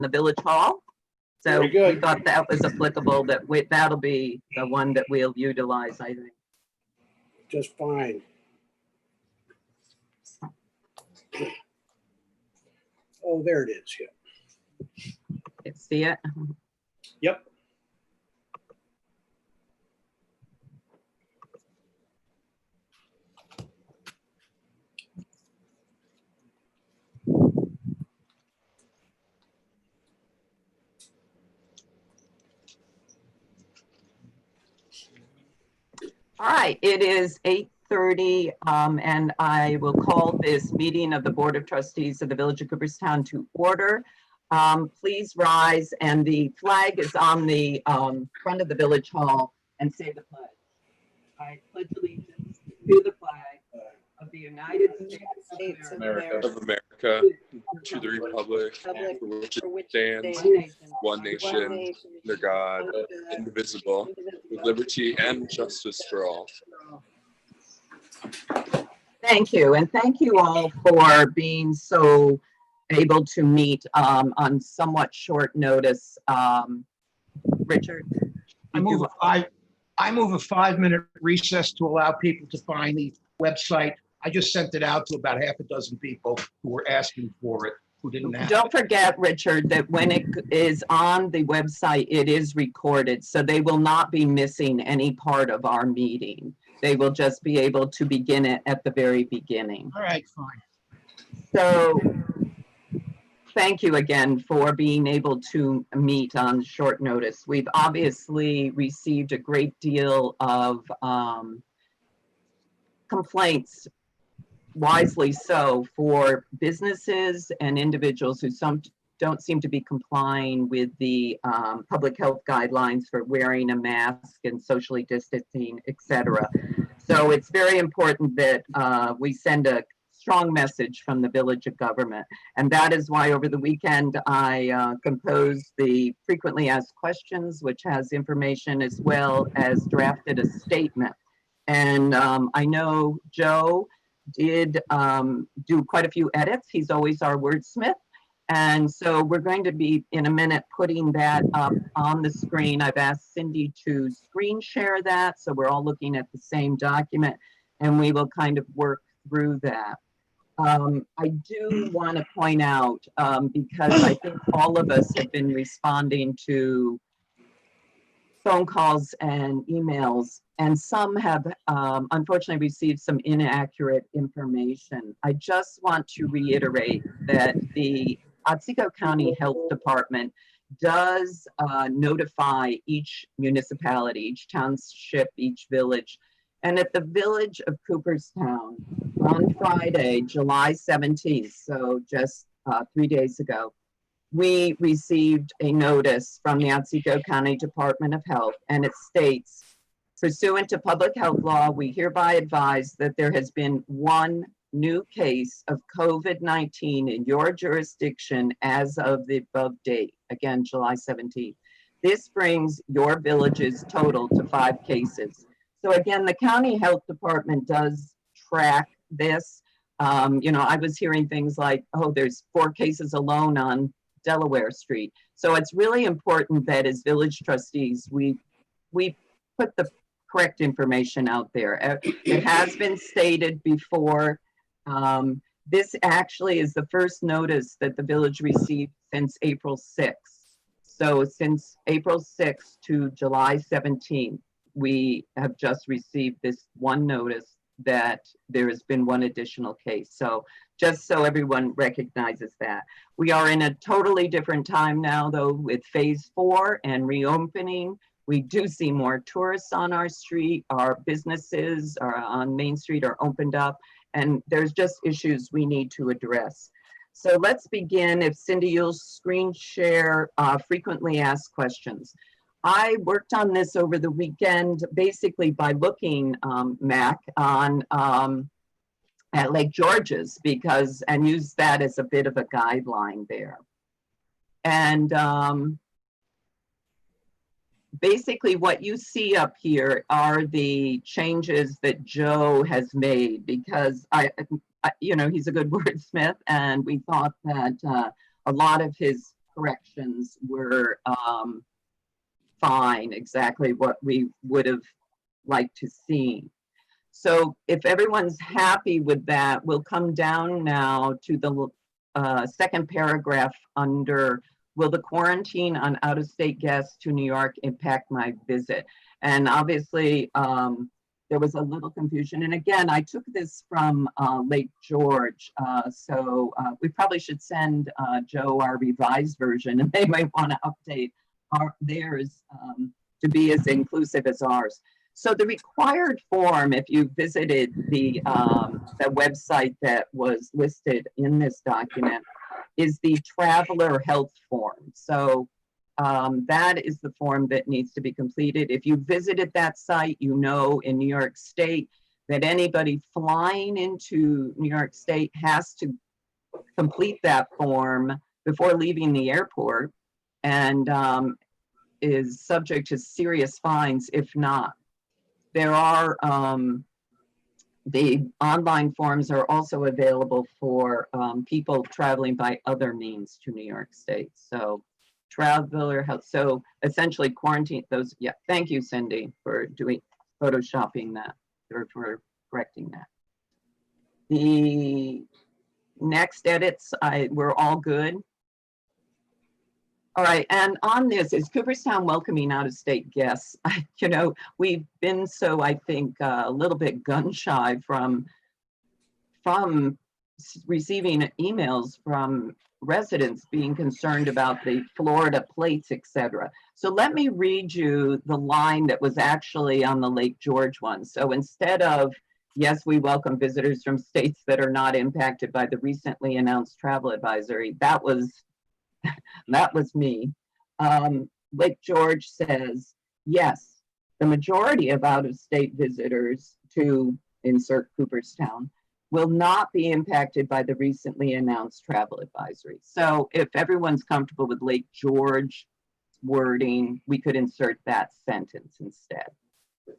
the Village Hall. So Very good. we thought that was applicable, that'll be the one that we'll utilize, I think. Just fine. Oh, there it is. Yeah. See it? Yep. All right, it is 8:30, and I will call this meeting of the Board of Trustees of the Village of Cooperstown to order. Please rise, and the flag is on the front of the Village Hall, and say the pledge. I pledge allegiance to the flag of the United States of America, to the republic for which it stands, one nation, under God, indivisible, with liberty and justice for all. Thank you, and thank you all for being so able to meet on somewhat short notice. Richard? I move a 5-minute recess to allow people to find the website. I just sent it out to about half a dozen people who were asking for it, who didn't have it. Don't forget, Richard, that when it is on the website, it is recorded, so they will not be missing any part of our meeting. They will just be able to begin it at the very beginning. All right, fine. So thank you again for being able to meet on short notice. We've obviously received a great deal of complaints, wisely so, for businesses and individuals who don't seem to be complying with the public health guidelines for wearing a mask and socially distancing, etc. So it's very important that we send a strong message from the village of government. And that is why over the weekend I composed the frequently asked questions, which has information, as well as drafted a statement. And I know Joe did do quite a few edits. He's always our wordsmith. And so we're going to be, in a minute, putting that up on the screen. I've asked Cindy to screen share that, so we're all looking at the same document, and we will kind of work through that. I do want to point out, because I think all of us have been responding to phone calls and emails, and some have unfortunately received some inaccurate information. I just want to reiterate that the Otsego County Health Department does notify each municipality, each township, each village. And at the village of Cooperstown on Friday, July 17th, so just 3 days ago, we received a notice from the Otsego County Department of Health, and it states, pursuant to public health law, we hereby advise that there has been one new case of COVID-19 in your jurisdiction as of the above date, again, July 17th. This brings your village's total to 5 cases. So again, the county health department does track this. You know, I was hearing things like, oh, there's 4 cases alone on Delaware Street. So it's really important that as village trustees, we put the correct information out there. It has been stated before. This actually is the first notice that the village received since April 6th. So since April 6th to July 17th, we have just received this one notice that there has been one additional case. So just so everyone recognizes that. We are in a totally different time now, though, with phase 4 and reopening. We do see more tourists on our street. Our businesses are on Main Street are opened up, and there's just issues we need to address. So let's begin. If Cindy, you'll screen share frequently asked questions. I worked on this over the weekend, basically by looking, Mac, on at Lake George's, and use that as a bit of a guideline there. And basically what you see up here are the changes that Joe has made, because you know, he's a good wordsmith, and we thought that a lot of his corrections were fine, exactly what we would have liked to see. So if everyone's happy with that, we'll come down now to the second paragraph under, will the quarantine on out-of-state guests to New York impact my visit? And obviously, there was a little confusion. And again, I took this from Lake George. So we probably should send Joe our revised version, and they might want to update theirs to be as inclusive as ours. So the required form, if you visited the website that was listed in this document, is the traveler health form. So that is the form that needs to be completed. If you visited that site, you know in New York State that anybody flying into New York State has to complete that form before leaving the airport, and is subject to serious fines if not. There are, the online forms are also available for people traveling by other means to New York State. So traveler health, so essentially quarantine those, yeah, thank you, Cindy, for doing, photoshopping that, or for correcting that. The next edits, we're all good. All right, and on this, is Cooperstown welcoming out-of-state guests? You know, we've been so, I think, a little bit gun shy from receiving emails from residents being concerned about the Florida plates, etc. So let me read you the line that was actually on the Lake George one. So instead of, yes, we welcome visitors from states that are not impacted by the recently announced travel advisory, that was me. Lake George says, yes, the majority of out-of-state visitors to insert Cooperstown will not be impacted by the recently announced travel advisory. So if everyone's comfortable with Lake George wording, we could insert that sentence instead. Do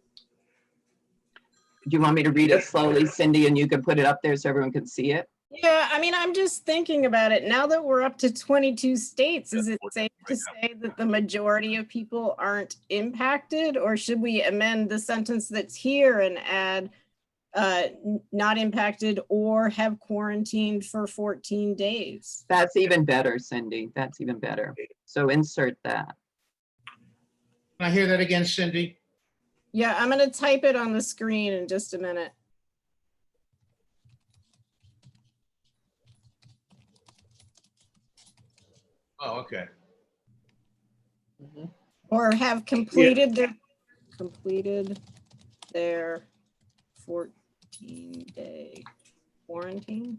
you want me to read it slowly, Cindy, and you can put it up there so everyone can see it? Yeah, I mean, I'm just thinking about it. Now that we're up to 22 states, is it safe to say that the majority of people aren't impacted? Or should we amend the sentence that's here and add not impacted or have quarantined for 14 days? That's even better, Cindy. That's even better. So insert that. Can I hear that again, Cindy? Yeah, I'm going to type it on the screen in just a minute. Oh, okay. Or have completed their 14-day quarantine.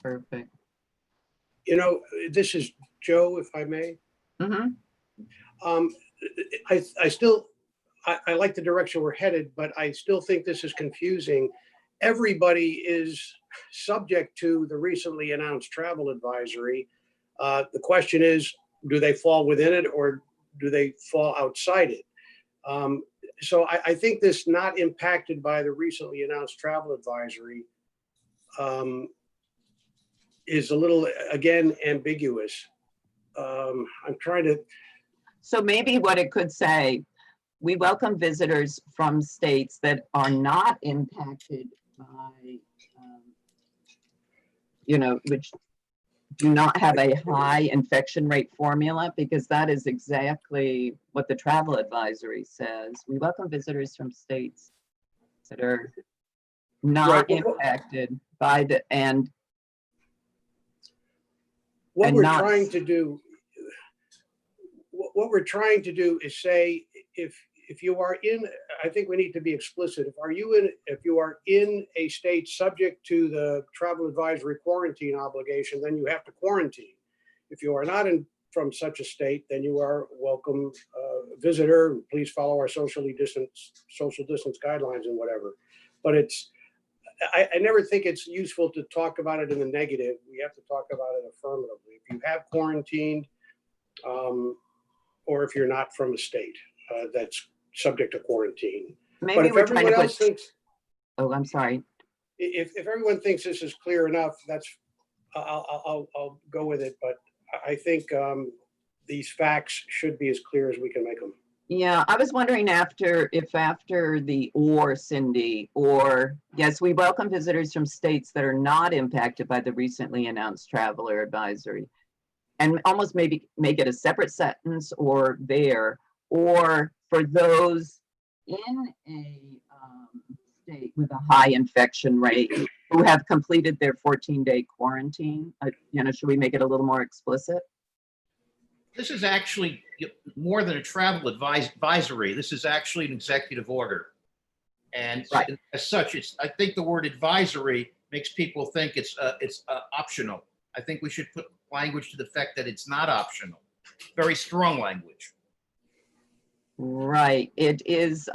Perfect. You know, this is Joe, if I may. Mm-hmm. I like the direction we're headed, but I still think this is confusing. Everybody is subject to the recently announced travel advisory. The question is, do they fall within it or do they fall outside it? So I think this not impacted by the recently announced travel advisory is a little, again, ambiguous. I'm trying to. So maybe what it could say, we welcome visitors from states that are not impacted by, you know, which do not have a high infection rate formula, because that is exactly what the travel advisory says. We welcome visitors from states that are not impacted by the, and what we're not trying to do, what we're trying to do is say, if you are in, I think we need to be explicit. If you are in a state subject to the travel advisory quarantine obligation, then you have to quarantine. If you are not from such a state, then you are welcome visitor. Please follow our social distance guidelines and whatever. But I never think it's useful to talk about it in the negative. We have to talk about it affirmatively. If you have quarantined, or if you're not from a state that's subject to quarantine. maybe But if we're trying everyone to else thinks, oh, I'm sorry. if everyone thinks this is clear enough, that's I'll go with it. But I think these facts should be as clear as we can make them. Yeah, I was wondering if after the or, Cindy, or, yes, we welcome visitors from states that are not impacted by the recently announced traveler advisory. And almost maybe make it a separate sentence or there, or for those in a state with a high infection rate who have completed their 14-day quarantine. Should we make it a little more explicit? This is actually more than a travel advisory. This is actually an executive order. And Right. as such, I think the word advisory makes people think it's optional. I think we should put language to the fact that it's not optional. Very strong language. Right. It is,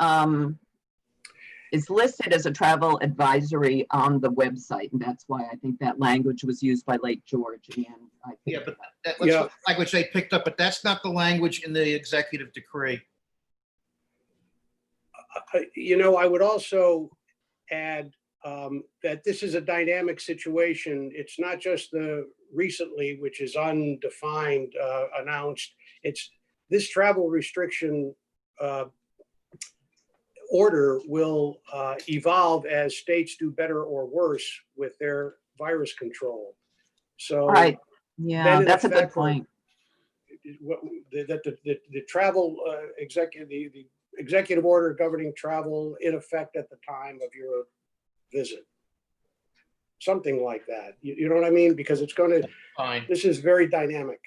it's listed as a travel advisory on the website, and that's why I think that language was used by Lake George. And I think Yeah, but that's the language they picked up, but that's not the language in the executive decree. I would also add that this is a dynamic situation. It's not just the recently, which is undefined, announced. It's this travel restriction order will evolve as states do better or worse with their virus control. So, right. Yeah, that's a good point. That the travel the executive order governing travel in effect at the time of your visit. Something like that. You know what I mean? Because it's going to, Fine. this is very dynamic.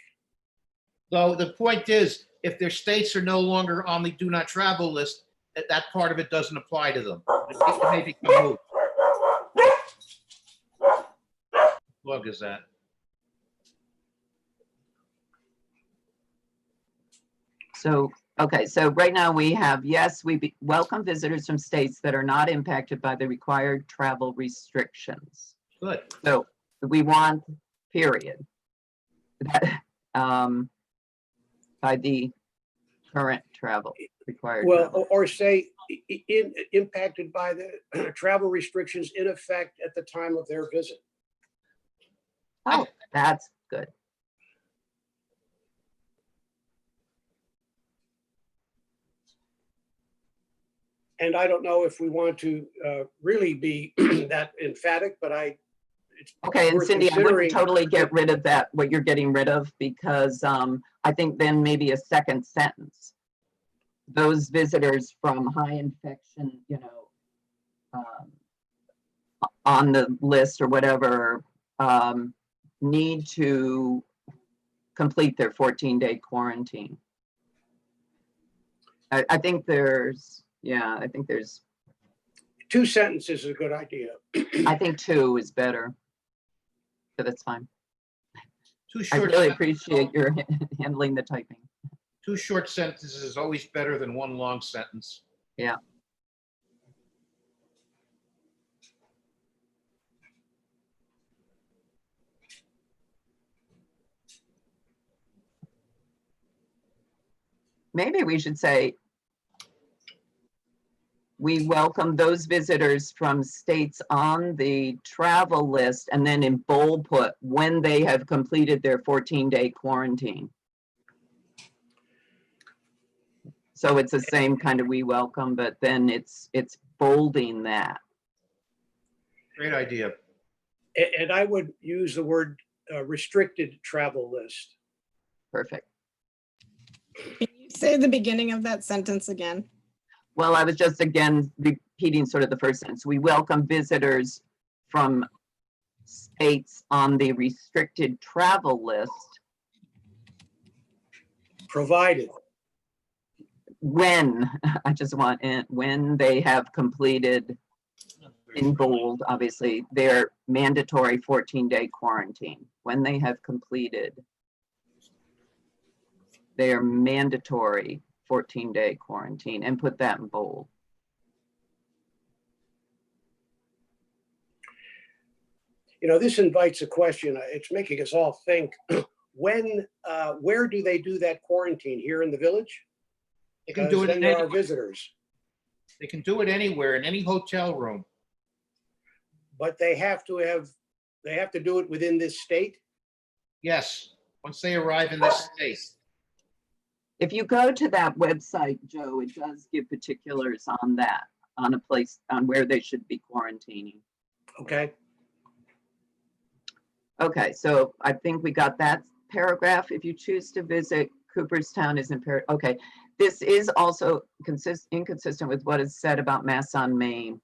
Though the point is, if their states are no longer on the do not travel list, that part of it doesn't apply to them. It may become moot. What dog is that? So, okay, so right now we have, yes, we welcome visitors from states that are not impacted by the required travel restrictions. Good. So we want, period. That, by the current travel required. Well, travel. or say impacted by the travel restrictions in effect at the time of their visit. Oh, that's good. And I don't know if we want to really be that emphatic, but it's Okay, and worth Cindy, I wouldn't considering. totally get rid of that, what you're getting rid of, because I think then maybe a second sentence. Those visitors from high infection, on the list or whatever, need to complete their 14-day quarantine. I think there's, I think there's, 2 sentences is a good idea. I think 2 is better. So that's fine. Two I short, really appreciate your handling the typing. 2 short sentences is always better than 1 long sentence. Yeah. Maybe we should say, we welcome those visitors from states on the travel list, and then in bold put when they have completed their 14-day quarantine. So it's the same kind of we welcome, but then it's bolding that. Great idea. And I would use the word restricted travel list. Perfect. Can you say the beginning of that sentence again? Well, I was just again repeating sort of the first sentence. We welcome visitors from states on the restricted travel list Provided. when, I just want when they have completed, in bold, obviously, their mandatory 14-day quarantine. When they have completed their mandatory 14-day quarantine, and put that in bold. This invites a question. It's making us all think. Where do they do that quarantine? Here in the village? They can do it Then in there any, are visitors, they can do it anywhere, in any hotel room. but they have to do it within this state. Yes, once they arrive in this state. If you go to that website, Joe, it does give particulars on that, on a place, on where they should be quarantining. Okay, Okay, so I think we got that paragraph. If you choose to visit Cooperstown is impaired. Okay, this is also inconsistent with what is said about Mass on Main.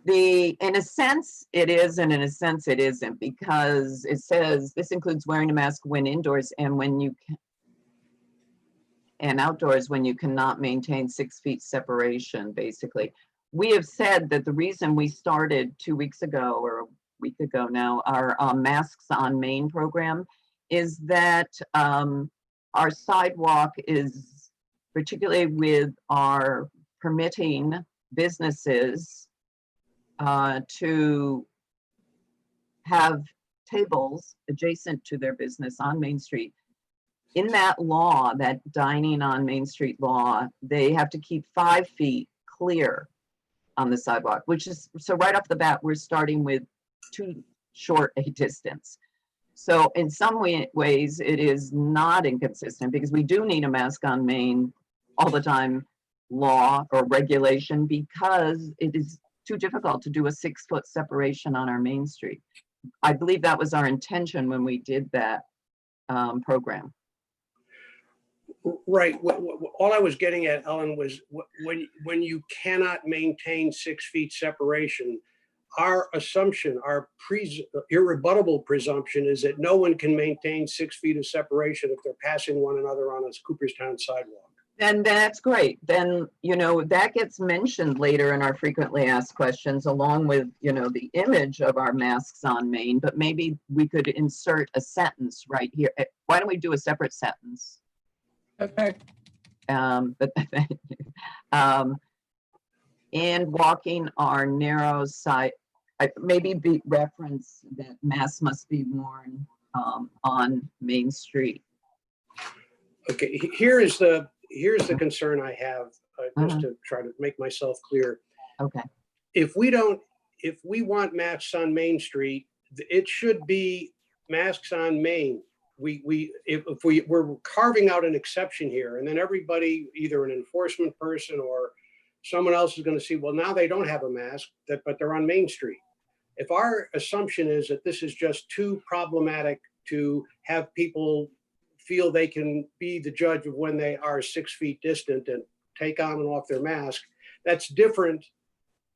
In a sense, it is, and in a sense, it isn't, because it says this includes wearing a mask when indoors and when you can, and outdoors when you cannot maintain 6 feet separation, basically. We have said that the reason we started 2 weeks ago or a week ago now, our Masks on Main program is that our sidewalk is, particularly with our permitting businesses to have tables adjacent to their business on Main Street. In that law, that dining on Main Street law, they have to keep 5 feet clear on the sidewalk, which is, so right off the bat, we're starting with too short a distance. So in some ways, it is not inconsistent because we do need a mask on Main all the time law or regulation, because it is too difficult to do a 6 foot separation on our Main Street. I believe that was our intention when we did that program. right. All I was getting at, Ellen, was when you cannot maintain 6 feet separation, our assumption, our irrebuttable presumption is that no one can maintain 6 feet of separation if they're passing one another on a Cooperstown sidewalk. And that's great. Then, you know, that gets mentioned later in our frequently asked questions, along with, you know, the image of our Masks on Main, but maybe we could insert a sentence right here. Why don't we do a separate sentence? Okay. And walking our narrow side, maybe be reference that masks must be worn on Main Street. Okay, here's the concern I have, just to try to make myself clear. Okay. If we want masks on Main Street, it should be masks on Main. If we're carving out an exception here, and then everybody, either an enforcement person or someone else, is going to see, well, now they don't have a mask, but they're on Main Street. If our assumption is that this is just too problematic to have people feel they can be the judge of when they are 6 feet distant and take on and off their mask, that's different.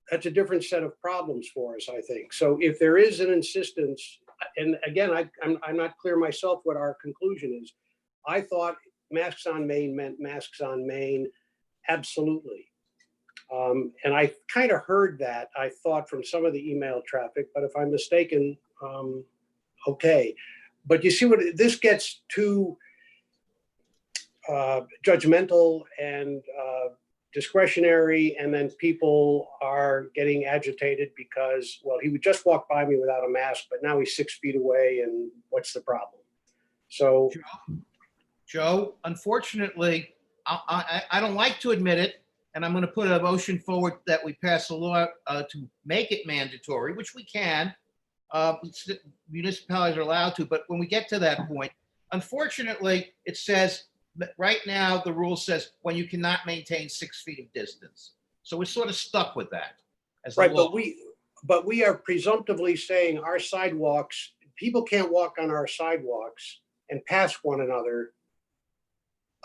That's a different set of problems for us, I think. So if there is an insistence, and again, I'm not clear myself what our conclusion is. I thought masks on Main meant masks on Main, absolutely. And I kind of heard that, I thought, from some of the email traffic, but if I'm mistaken, okay. But you see what this gets too judgmental and discretionary, and then people are getting agitated because, well, he would just walk by me without a mask, but now he's 6 feet away, and what's the problem? So, Joe, unfortunately, I don't like to admit it, and I'm going to put a motion forward that we pass a law to make it mandatory, which we can. Municipalities are allowed to, but when we get to that point, unfortunately, it says right now the rule says when you cannot maintain 6 feet of distance. So we're sort of stuck with that. right, but we are presumptively saying our sidewalks, people can't walk on our sidewalks and pass one another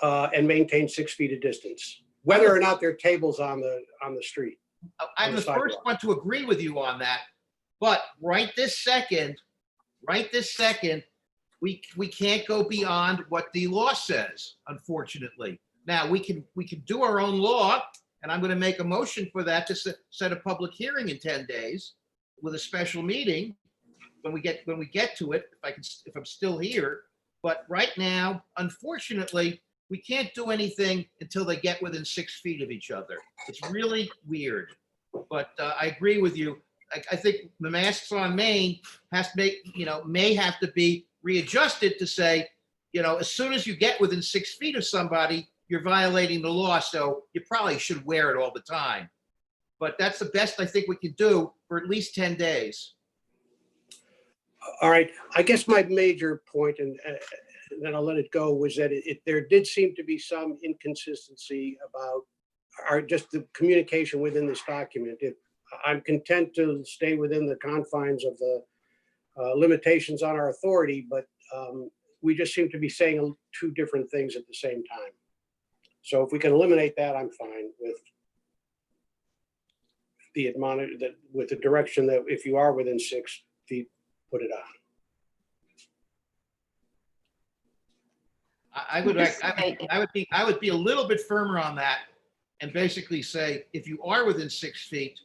and maintain 6 feet of distance, whether or not there are tables on the street. I'm the first one to agree with you on that, but right this second, we can't go beyond what the law says, unfortunately. Now, we can do our own law, and I'm going to make a motion for that to set a public hearing in 10 days with a special meeting when we get to it, if I'm still here. But right now, unfortunately, we can't do anything until they get within 6 feet of each other. It's really weird. But I agree with you. I think the masks on Main may have to be readjusted to say, as soon as you get within 6 feet of somebody, you're violating the law. So you probably should wear it all the time. But that's the best I think we can do for at least 10 days. All right. I guess my major point, and then I'll let it go, was that there did seem to be some inconsistency about just the communication within this document. I'm content to stay within the confines of the limitations on our authority, but we just seem to be saying two different things at the same time. So if we can eliminate that, I'm fine with with the direction that if you are within 6 feet, put it on. I would be a little bit firmer on that and basically say, if you are within 6 feet,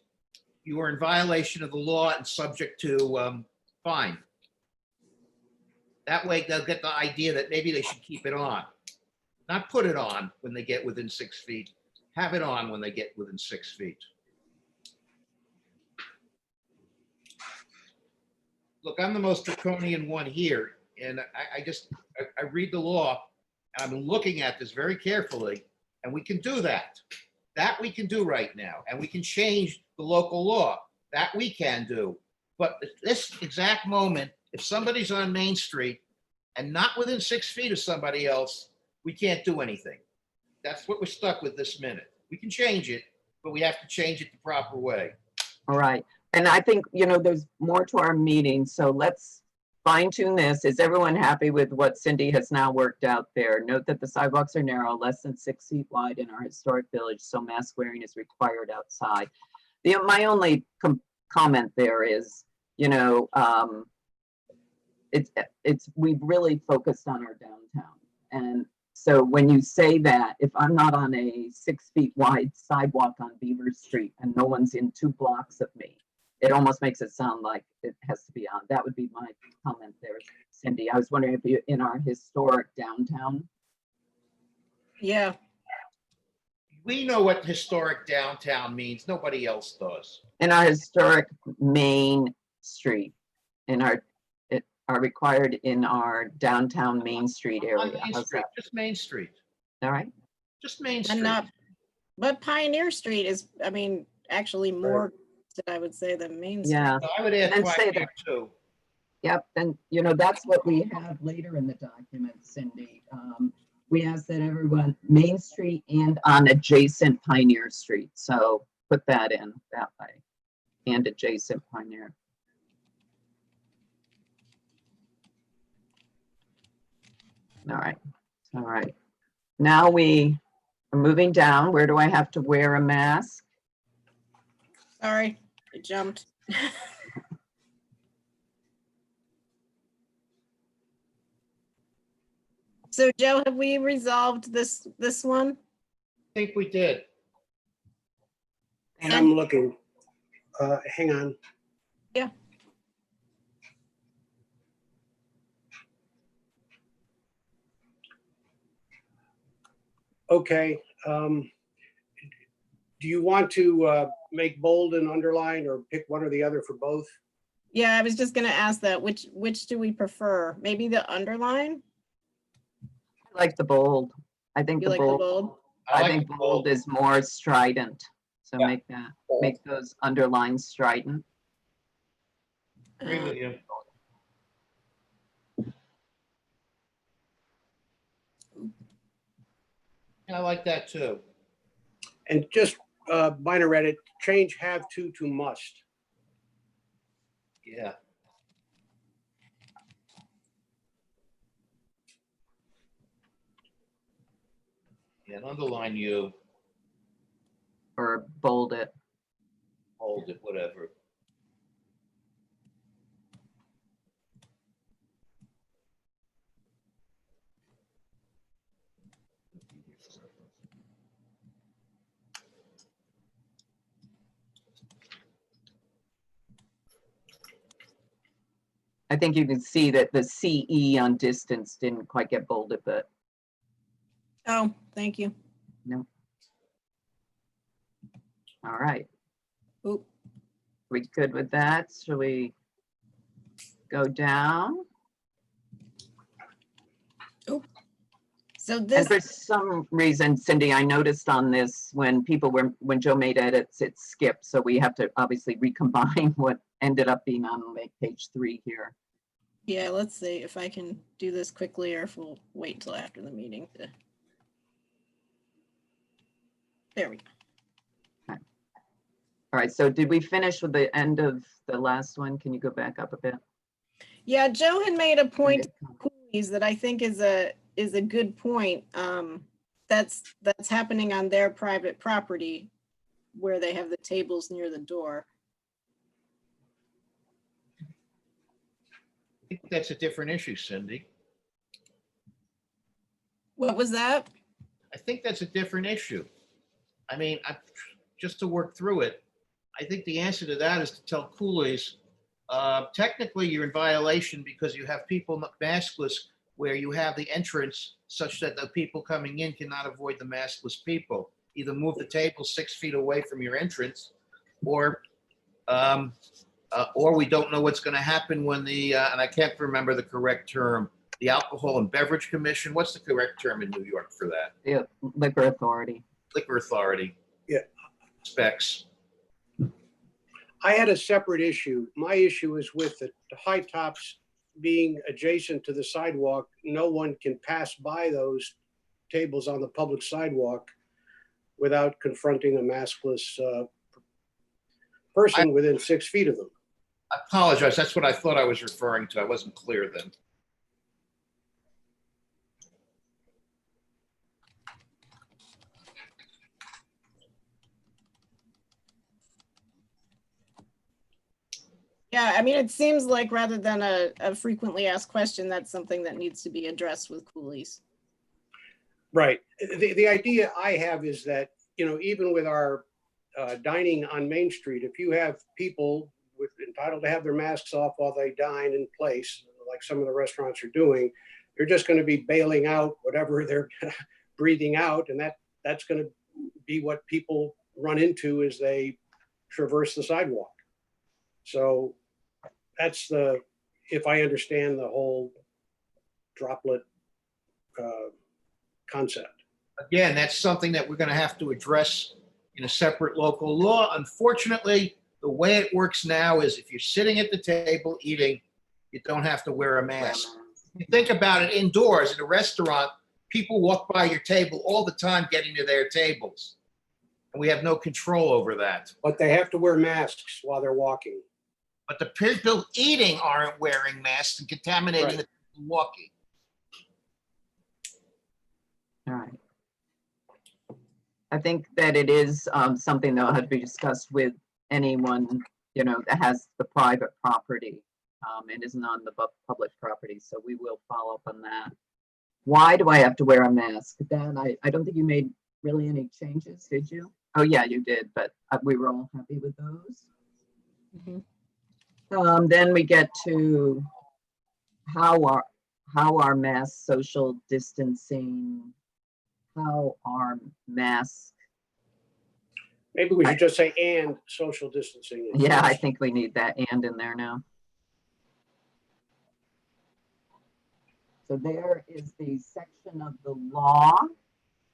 you are in violation of the law and subject to fine. That way they'll get the idea that maybe they should keep it on. Not put it on when they get within 6 feet. Have it on when they get within 6 feet. Look, I'm the most draconian one here, and I read the law, and I've been looking at this very carefully, and we can do that. That we can do right now, and we can change the local law. That we can do. But at this exact moment, if somebody's on Main Street and not within 6 feet of somebody else, we can't do anything. That's what we're stuck with this minute. We can change it, but we have to change it the proper way. All right. And I think, there's more to our meeting, so let's fine tune this. Is everyone happy with what Cindy has now worked out there? Note that the sidewalks are narrow, less than 6 feet wide in our historic village, so mask wearing is required outside. My only comment there is, we've really focused on our downtown. And so when you say that, if I'm not on a 6 feet wide sidewalk on Beaver Street and no one's in 2 blocks of me, it almost makes it sound like it has to be on. That would be my comment there, Cindy. I was wondering if you, in our historic downtown. Yeah. We know what historic downtown means. Nobody else does. In our historic Main Street, are required in our downtown Main Street area. On Main Street, just Main Street. All right. Just Main And Street. but Pioneer Street is, actually more, I would say, than Main Street. Yeah. So I would add And say Pioneer too. Yep. And, that's what we have later in the document, Cindy. We ask that everyone, Main Street and on adjacent Pioneer Street. So put that in that way. And adjacent Pioneer. All right. All right. Now we are moving down. Where do I have to wear a mask? Sorry, I jumped. So Joe, have we resolved this one? I think we did. And I'm looking, hang on. Yeah. Okay. Do you want to make bold and underline or pick one or the other for both? Yeah, I was just gonna ask that. Which do we prefer? Maybe the underline? I like the bold. I think You the like the bold. bold? I like think the bold is more strident. So Yeah. make those underlines strident. Agree with you. I like that too. And just minor edit, change have to must. Yeah. Yeah, and underline you, Or bold it. hold it, whatever. I think you can see that the CE on distance didn't quite get bolded, but Oh, thank you. no. All right. Oop. We good with that? Shall we go down? So And this, for some reason, Cindy, I noticed on this, when when Joe made edits, it skipped. So we have to obviously recombine what ended up being on like page 3 here. Yeah, let's see if I can do this quickly or if we'll wait until after the meeting to. There we go. All right, so did we finish with the end of the last one? Can you go back up a bit? Yeah, Joe had made a point to coolies that I think is a good point. That's happening on their private property where they have the tables near the door. I think that's a different issue, Cindy. What was that? I think that's a different issue. I mean, just to work through it, I think the answer to that is to tell coolies, technically you're in violation because you have people maskless where you have the entrance such that the people coming in cannot avoid the maskless people. Either move the table 6 feet away from your entrance, or we don't know what's going to happen when and I can't remember the correct term, the Alcohol and Beverage Commission. What's the correct term in New York for that? Yeah, Liquor Authority. Liquor Authority. Yeah. Specs. I had a separate issue. My issue is with the high tops being adjacent to the sidewalk. No one can pass by those tables on the public sidewalk without confronting a maskless person within 6 feet of them. I apologize. That's what I thought I was referring to. I wasn't clear then. Yeah, I mean, it seems like rather than a frequently asked question, that's something that needs to be addressed with coolies. Right. The idea I have is that, even with our dining on Main Street, if you have people entitled to have their masks off while they dine in place, like some of the restaurants are doing, they're just going to be bailing out whatever they're breathing out. And that's going to be what people run into as they traverse the sidewalk. So that's if I understand the whole droplet concept. Again, that's something that we're going to have to address in a separate local law. Unfortunately, the way it works now is if you're sitting at the table eating, you don't have to wear a mask. If you think about it indoors in a restaurant, people walk by your table all the time getting to their tables. And we have no control over that. But they have to wear masks while they're walking. But the people eating aren't wearing masks and contaminating the people walking. All right. I think that it is something that will have to be discussed with anyone, that has the private property and isn't on the public property. So we will follow up on that. Why do I have to wear a mask? Dan, I don't think you made really any changes, did you? Oh yeah, you did, but we were all happy with those. Mm-hmm. Then we get to how are mass social distancing, how are masks. Maybe we should just say and social distancing. Yeah, I think we need that and in there now. So there is the section of the law,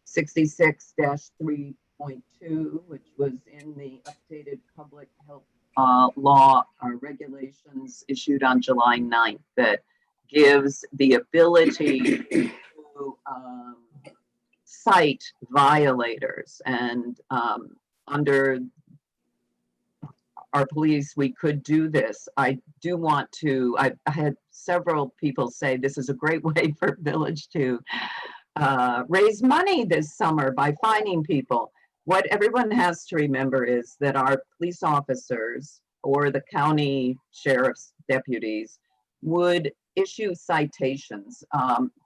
66-3.2, which was in the updated public health law regulations issued on July 9th that gives the ability to cite violators. And under our police, we could do this. I do want to, I had several people say this is a great way for Village to raise money this summer by fining people. What everyone has to remember is that our police officers or the county sheriff's deputies would issue citations,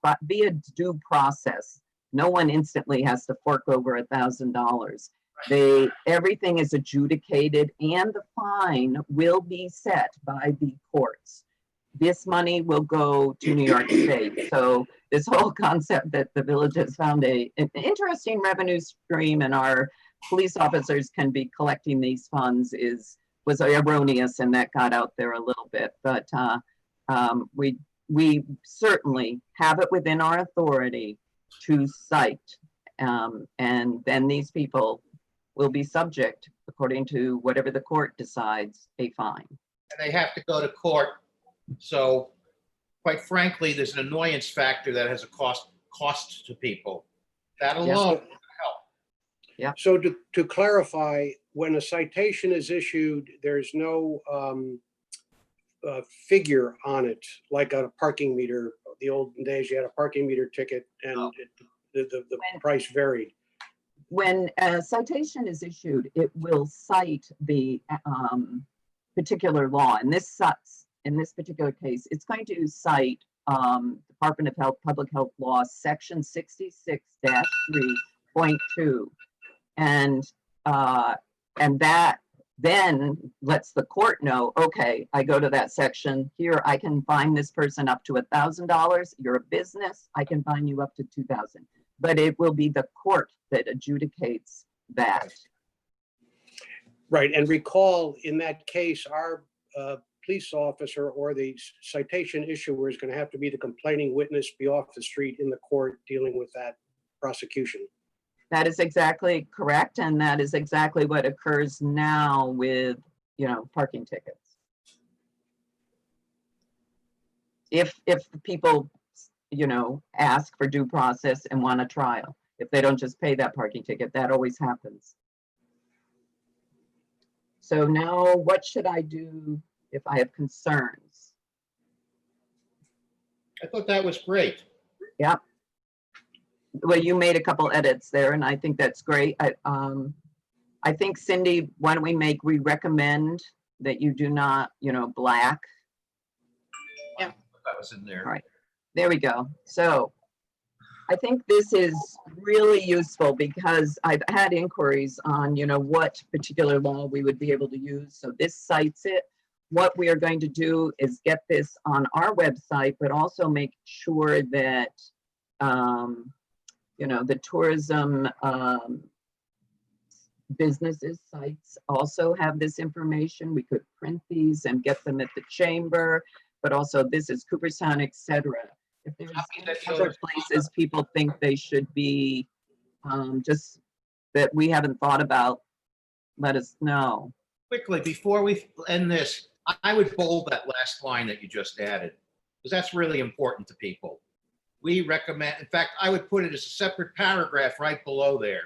but via due process. No one instantly has to fork over $1,000. Everything is adjudicated and the fine will be set by the courts. This money will go to New York State. So this whole concept that the Village has found an interesting revenue stream and our police officers can be collecting these funds was erroneous, and that got out there a little bit. But we certainly have it within our authority to cite, and then these people will be subject, according to whatever the court decides, a fine. And they have to go to court. So quite frankly, there's an annoyance factor that has a cost to people. That Yeah. alone. So to clarify, when a citation is issued, there's no figure on it, like a parking meter. The olden days, you had a parking meter ticket and the price varied. When a citation is issued, it will cite the particular law. In this particular case, it's going to cite Department of Health, Public Health Law, Section 66-3.2. And that then lets the court know, okay, I go to that section here, I can fine this person up to $1,000. You're a business, I can fine you up to $2,000. But it will be the court that adjudicates that. Right, and recall in that case, our police officer or the citation issuer is going to have to be the complaining witness, be off the street in the court dealing with that prosecution. That is exactly correct, and that is exactly what occurs now with, parking tickets. If the people, ask for due process and want a trial, if they don't just pay that parking ticket, that always happens. So now, what should I do if I have concerns? I thought that was great. Yep. Well, you made a couple edits there, and I think that's great. I think, Cindy, why don't we recommend that you do not, black. That was in there. All right, there we go. So I think this is really useful because I've had inquiries on, what particular law we would be able to use. So this cites it. What we are going to do is get this on our website, but also make sure that, the tourism businesses sites also have this information. We could print these and get them at the chamber, but also this is Cooperstown, etc. If there's other places people think they should be, just that we haven't thought about, let us know. Quickly, before we end this, I would bold that last line that you just added, because that's really important to people. We recommend, in fact, I would put it as a separate paragraph right below there.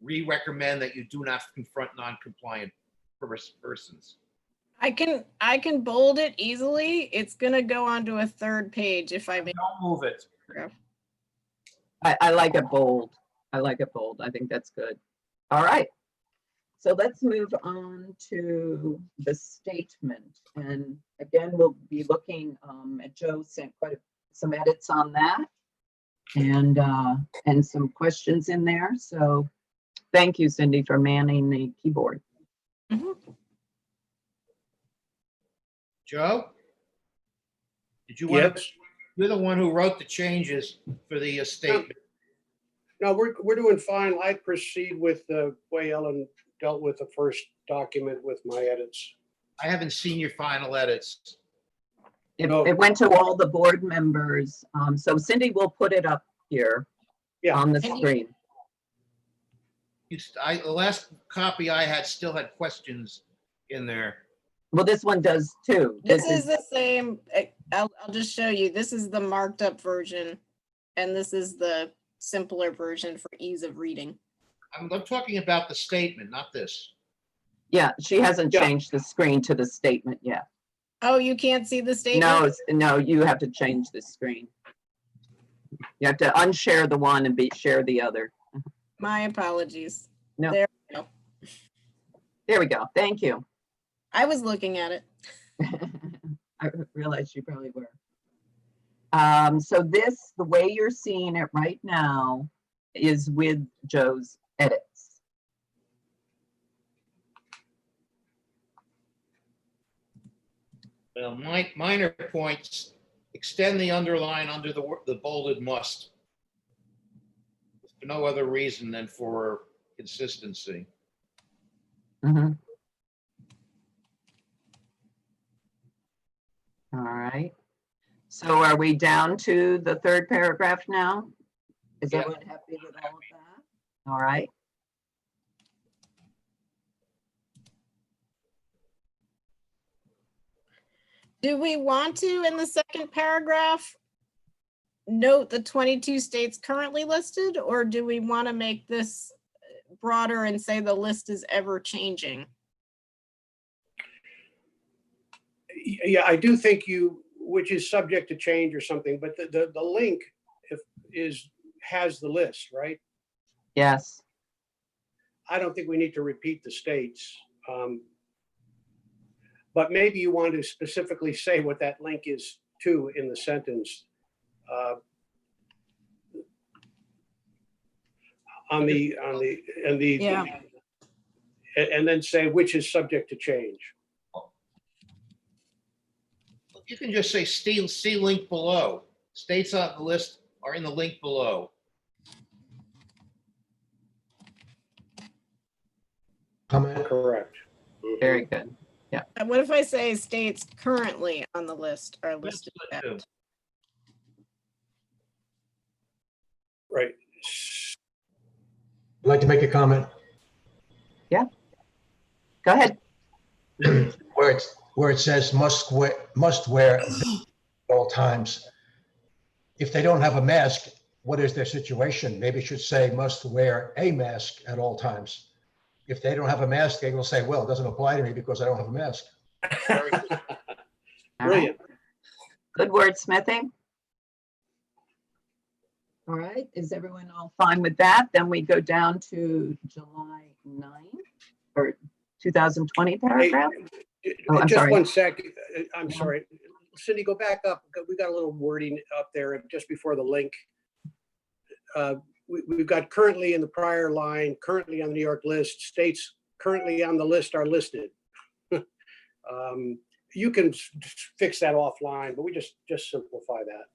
We recommend that you do not confront non-compliant persons. I can bold it easily. It's gonna go onto a third page if I may. Don't move it. I like it bold. I like it bold. I think that's good. All right. So let's move on to the statement. And again, we'll be looking at Joe sent quite some edits on that and some questions in there. So thank you, Cindy, for manning the keyboard. Mhm. Joe? Did you want to, Yes. you're the one who wrote the changes for the statement. No, we're doing fine. I proceed with the way Ellen dealt with the first document with my edits. I haven't seen your final edits. It went to all the board members. So Cindy will put it up here on the screen. The last copy I had still had questions in there. Well, this one does too. This is the same. I'll just show you. This is the marked up version, and this is the simpler version for ease of reading. I'm talking about the statement, not this. Yeah, she hasn't changed the screen to the statement yet. Oh, you can't see the statement? No, you have to change the screen. You have to unshare the one and share the other. My apologies. No. There we go. There we go. Thank you. I was looking at it. I realized you probably were. So this, the way you're seeing it right now, is with Joe's edits. Well, minor points, extend the underline under the bolded must. For no other reason than for consistency. Mm-hmm. All right. So are we down to the third paragraph now? Is everyone happy with all of that? All right. Do we want to, in the second paragraph, note the 22 states currently listed, or do we want to make this broader and say the list is ever changing? Yeah, I do think which is subject to change or something, but the link has the list, right? Yes. I don't think we need to repeat the states. But maybe you want to specifically say what that link is to in the sentence. Yeah. And then say which is subject to change. You can just say see link below. States on the list are in the link below. Comment? Correct. Very good. And what if I say states currently on the list are listed? That's good, too. Right. I'd like to make a comment. Go ahead. Where it says must wear at all times. If they don't have a mask, what is their situation? Maybe it should say must wear a mask at all times. If they don't have a mask, they will say, well, it doesn't apply to me because I don't have a mask. Very good. All right. Brilliant. Good wordsmithing. All right, is everyone all fine with that? Then we go down to July 9th or 2020 paragraph. Oh, I'm Just sorry. 1 second. I'm sorry. Cindy, go back up. We got a little wording up there just before the link. We've got currently in the prior line, currently on the New York list, states currently on the list are listed. You can fix that offline, but we just simplify that.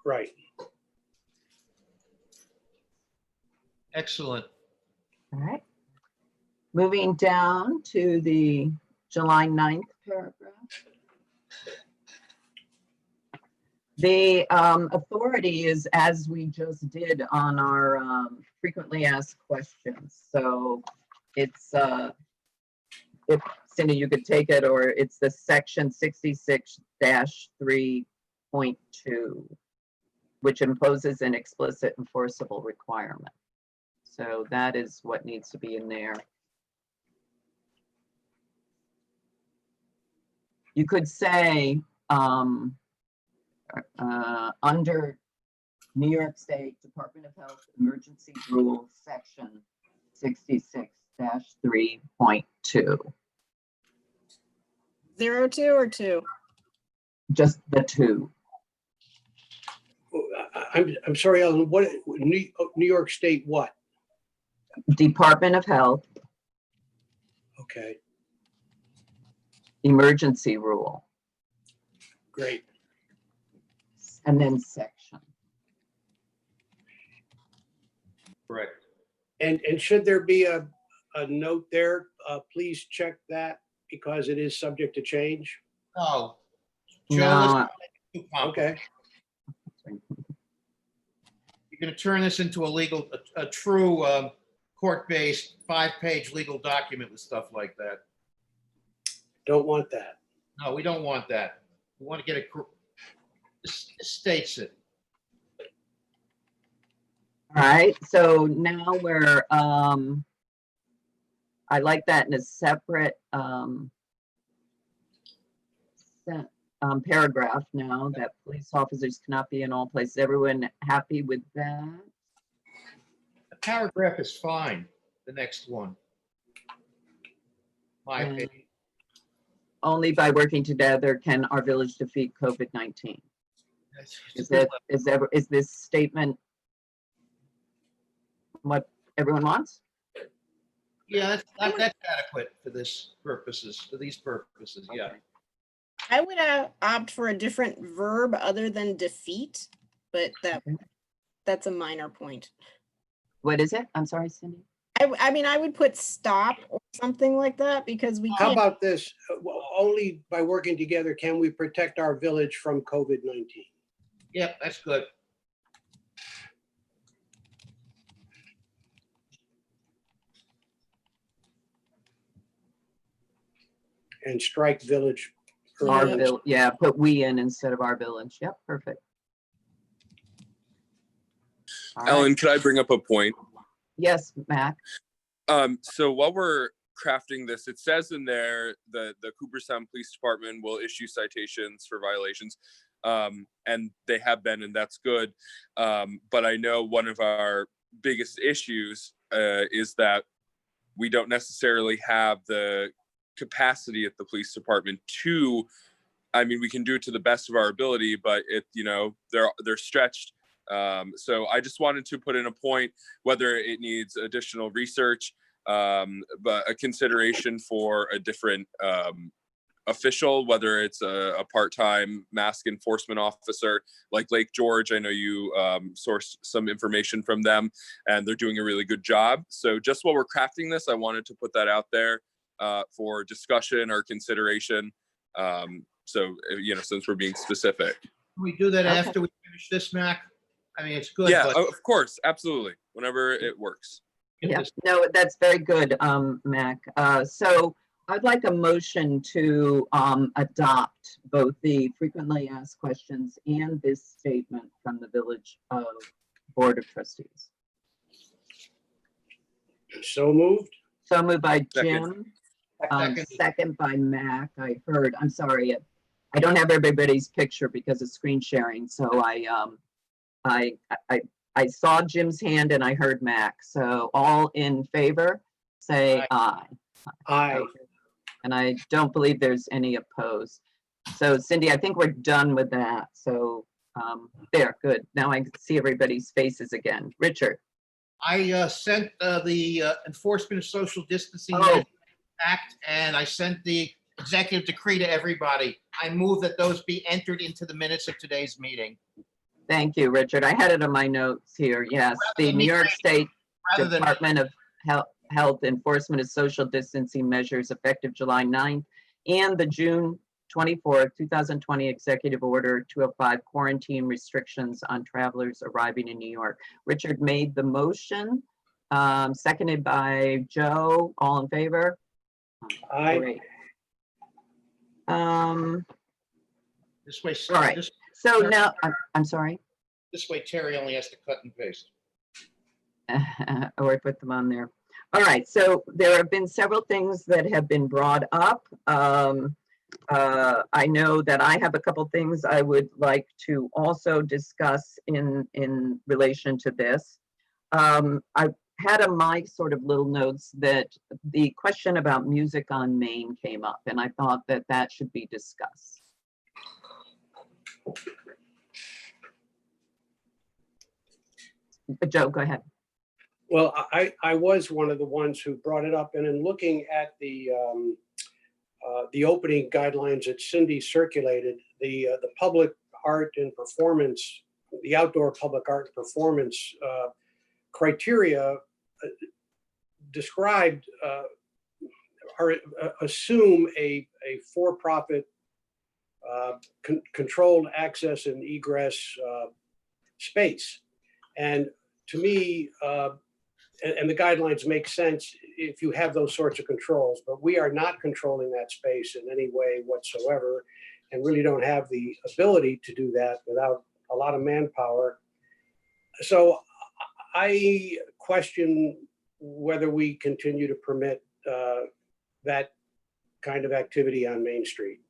Right. Excellent. All right. Moving down to the July 9th paragraph. The authority is as we just did on our frequently asked questions. So it's, if Cindy, you could take it, or it's the section 66-3.2, which imposes an explicit enforceable requirement. So that is what needs to be in there. You could say, under New York State Department of Health Emergency Rules, section 66-3.2. 02 or 2? Just the two. I'm sorry, Ellen, what, New York State what? Department of Health Okay, Emergency Rule, great. and then section. Correct. And should there be a note there, please check that because it is subject to change? No. Joe, No, let's okay. You're going to turn this into a true court-based 5-page legal document with stuff like that. Don't want that. No, we don't want that. We want to get it. This states it. all right, so now we're, I like that in a separate paragraph now, that police officers cannot be in all places. Everyone happy with that? The paragraph is fine. The next one. My And opinion. only by working together can our village defeat COVID-19. Is this statement what everyone wants? Yeah, that's adequate for these purposes. Yeah. Okay. I would opt for a different verb other than defeat, but that's a minor point. What is it? I'm sorry, Cindy. I mean, I would put stop or something like that because we How can't. about this? Only by working together can we protect our village from COVID-19. Yep, that's good. and strike village. Our earlier. bill, yeah, put we in instead of our village. Yep, perfect. All right. Ellen, could I bring up a point? Yes, Mac. So while we're crafting this, it says in there that the Cooperstown Police Department will issue citations for violations. And they have been, and that's good. But I know one of our biggest issues is that we don't necessarily have the capacity at the police department to, I mean, we can do it to the best of our ability, but they're stretched. So I just wanted to put in a point, whether it needs additional research, but a consideration for a different official, whether it's a part-time mask enforcement officer like Lake George. I know you sourced some information from them and they're doing a really good job. So just while we're crafting this, I wanted to put that out there for discussion or consideration. So, since we're being specific. Can we do that Okay. after we finish this, Mac? I mean, it's good, Yeah, but of course. Absolutely. Whenever it works. Yeah, no, that's very good, Mac. So I'd like a motion to adopt both the frequently asked questions and this statement from the Village of Board of Trustees. So moved. So moved by Second. Jim, second by Mac. I'm sorry, I don't have everybody's picture because of screen sharing, so I saw Jim's hand and I heard Mac. So all in favor, say aye. Aye. Okay. And I don't believe there's any opposed. So Cindy, I think we're done with that. So there, good. Now I can see everybody's faces again. Richard. I sent the Enforcement of Social Distancing Oh. Act, and I sent the executive decree to everybody. I move that those be entered into the minutes of today's meeting. Thank you, Richard. I had it on my notes here. Yes, the New York State Rather than, Department of Health Enforcement of Social Distancing Measures effective July 9th and the June 24th, 2020 Executive Order 205 quarantine restrictions on travelers arriving in New York. Richard made the motion, seconded by Joe. All in favor? Aye. Great. this way, All right. So now, I'm sorry. this way Terry only has to cut and paste. Or I put them on there. All right, so there have been several things that have been brought up. I know that I have a couple things I would like to also discuss in relation to this. I had on my sort of little notes that the question about music on Main came up, and I thought that that should be discussed. Joe, go ahead. Well, I was one of the ones who brought it up, and in looking at the opening guidelines that Cindy circulated, the public art and performance, the outdoor public art and performance criteria described or assume a for-profit controlled access and egress space. And to me, and the guidelines make sense if you have those sorts of controls, but we are not controlling that space in any way whatsoever, and really don't have the ability to do that without a lot of manpower. So I question whether we continue to permit that kind of activity on Main Street,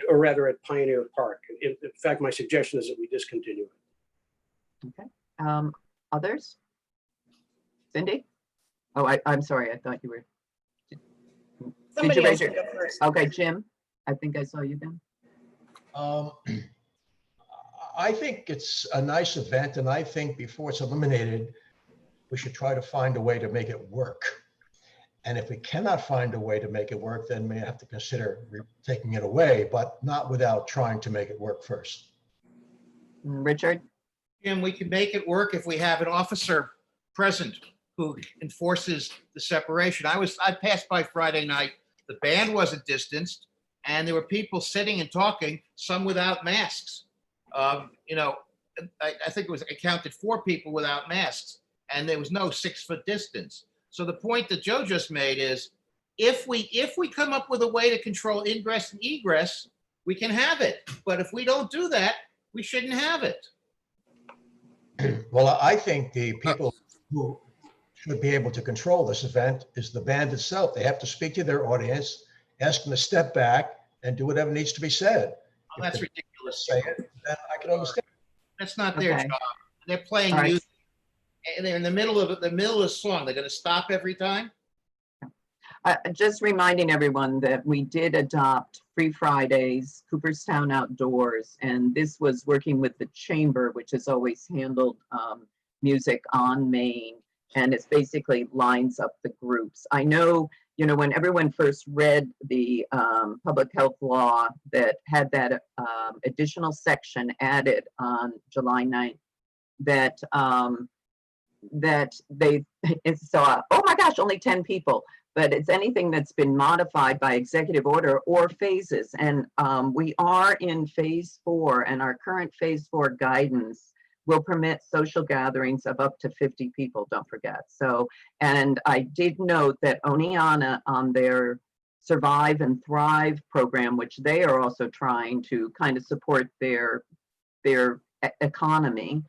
or rather at Pioneer Park. In fact, my suggestion is that we discontinue it. Okay. Others? Cindy? Oh, I'm sorry. I thought you were. Somebody raise else your- can go first. Okay, Jim, I think I saw you then. I think it's a nice event, and I think before it's eliminated, we should try to find a way to make it work. And if we cannot find a way to make it work, then we have to consider taking it away, but not without trying to make it work first. Richard? And we can make it work if we have an officer present who enforces the separation. I passed by Friday night, the band wasn't distanced, and there were people sitting and talking, some without masks. I think I counted 4 people without masks, and there was no 6-foot distance. So the point that Joe just made is, if we come up with a way to control ingress and egress, we can have it. But if we don't do that, we shouldn't have it. Well, I think the people who should be able to control this event is the band itself. They have to speak to their audience, ask them to step back and do whatever needs to be said. Oh, that's ridiculous. Say it, then I can understand. That's not their Okay. job. They're playing All right. music, and they're in the middle of the song. They're going to stop every time. Just reminding everyone that we did adopt Free Fridays, Cooperstown Outdoors, and this was working with the chamber, which has always handled music on Main, and it's basically lines up the groups. I know, when everyone first read the public health law that had that additional section added on July 9th, that they saw, oh my gosh, only 10 people. But it's anything that's been modified by executive order or phases. And we are in phase 4, and our current phase 4 guidance will permit social gatherings of up to 50 people, don't forget. So, and I did note that Oneana on their Survive and Thrive program, which they are also trying to kind of support their economy,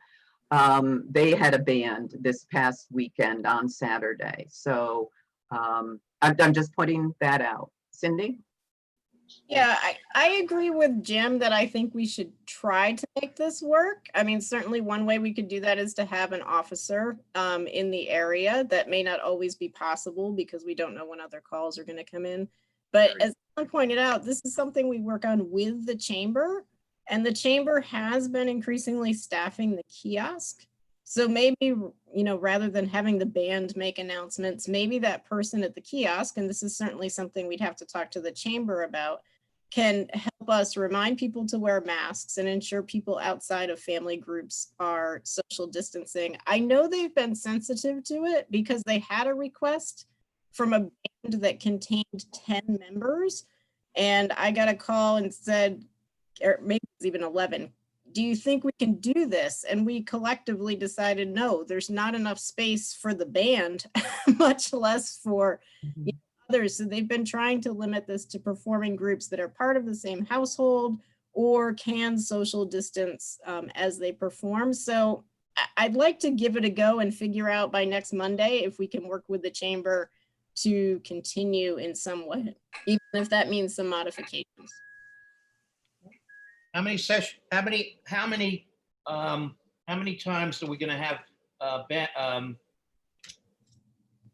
they had a band this past weekend on Saturday. So, I'm just putting that out. Cindy? Yeah, I agree with Jim that I think we should try to make this work. I mean, certainly one way we could do that is to have an officer in the area. That may not always be possible because we don't know when other calls are going to come in. But as someone pointed out, this is something we work on with the chamber, and the chamber has been increasingly staffing the kiosk. So maybe, rather than having the band make announcements, maybe that person at the kiosk, and this is certainly something we'd have to talk to the chamber about, can help us remind people to wear masks and ensure people outside of family groups are social distancing. I know they've been sensitive to it because they had a request from a band that contained 10 members. And I got a call and said, or maybe it was even 11, do you think we can do this? And we collectively decided, no, there's not enough space for the band, much less for others. So they've been trying to limit this to performing groups that are part of the same household or can social distance as they perform. So I'd like to give it a go and figure out by next Monday if we can work with the chamber to continue in some way, even if that means some modifications. How many sessions? How many times are we going to have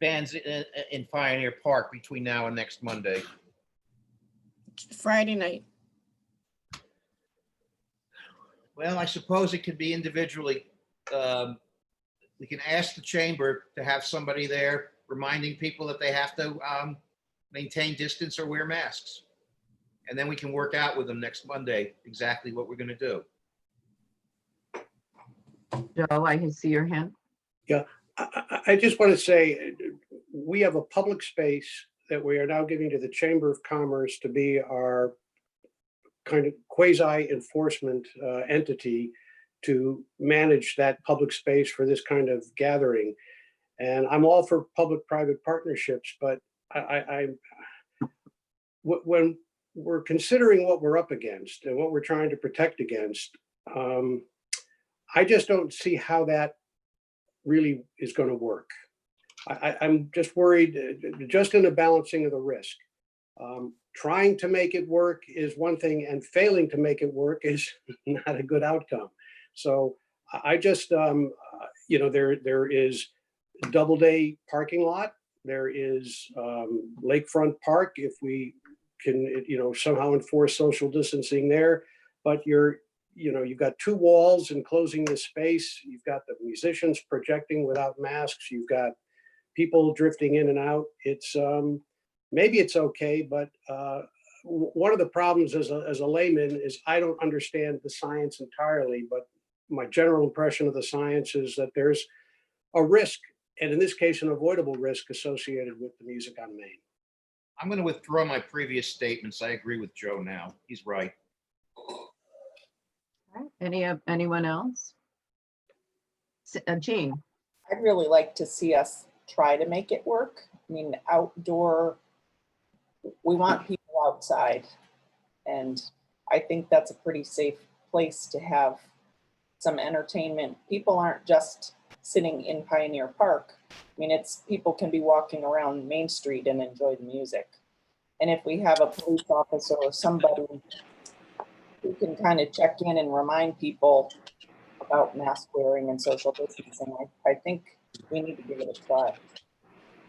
bands in Pioneer Park between now and next Monday? Friday night. Well, I suppose it could be individually. We can ask the chamber to have somebody there reminding people that they have to maintain distance or wear masks. And then we can work out with them next Monday exactly what we're going to do. Joe, I can see your hand. Yeah, I just want to say, we have a public space that we are now giving to the Chamber of Commerce to be our kind of quasi enforcement entity to manage that public space for this kind of gathering. And I'm all for public-private partnerships, but when we're considering what we're up against and what we're trying to protect against, I just don't see how that really is going to work. I'm just worried, just in the balancing of the risk. Trying to make it work is one thing, and failing to make it work is not a good outcome. So I just, there is Doubleday parking lot. There is Lakefront Park, if we can, somehow enforce social distancing there. But you've got 2 walls enclosing the space. You've got the musicians projecting without masks. You've got people drifting in and out. It's maybe it's okay, but one of the problems as a layman is I don't understand the science entirely, but my general impression of the science is that there's a risk, and in this case, an avoidable risk associated with the music on Main. I'm going to withdraw my previous statements. I agree with Joe now. He's right. Anyone else? Jean? I'd really like to see us try to make it work. I mean, outdoor we want people outside. And I think that's a pretty safe place to have some entertainment. People aren't just sitting in Pioneer Park. I mean, people can be walking around Main Street and enjoy the music. And if we have a police officer or somebody who can kind of check in and remind people about mask wearing and social distancing, I think we need to give it a try.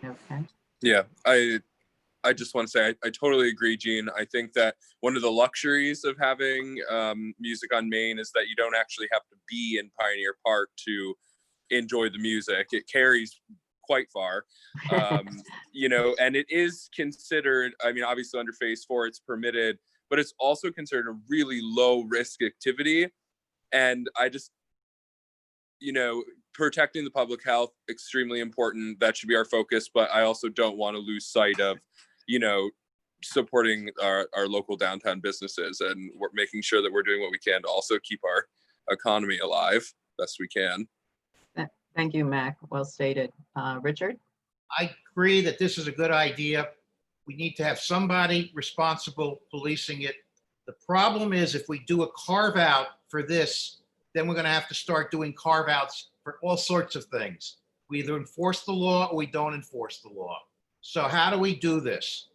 Okay. Yeah, I just want to say I totally agree, Gene. I think that one of the luxuries of having music on Main is that you don't actually have to be in Pioneer Park to enjoy the music. It carries quite far, you know, and it is considered, I mean, obviously under phase 4, it's permitted, but it's also considered a really low risk activity. And I just, you know, protecting the public health, extremely important. That should be our focus. But I also don't want to lose sight of, you know, supporting our local downtown businesses, and we're making sure that we're doing what we can to also keep our economy alive best we can. Thank you, Mac. Well stated. Richard? I agree that this is a good idea. We need to have somebody responsible policing it. The problem is if we do a carve out for this, then we're going to have to start doing carve outs for all sorts of things. We either enforce the law or we don't enforce the law. So how do we do this?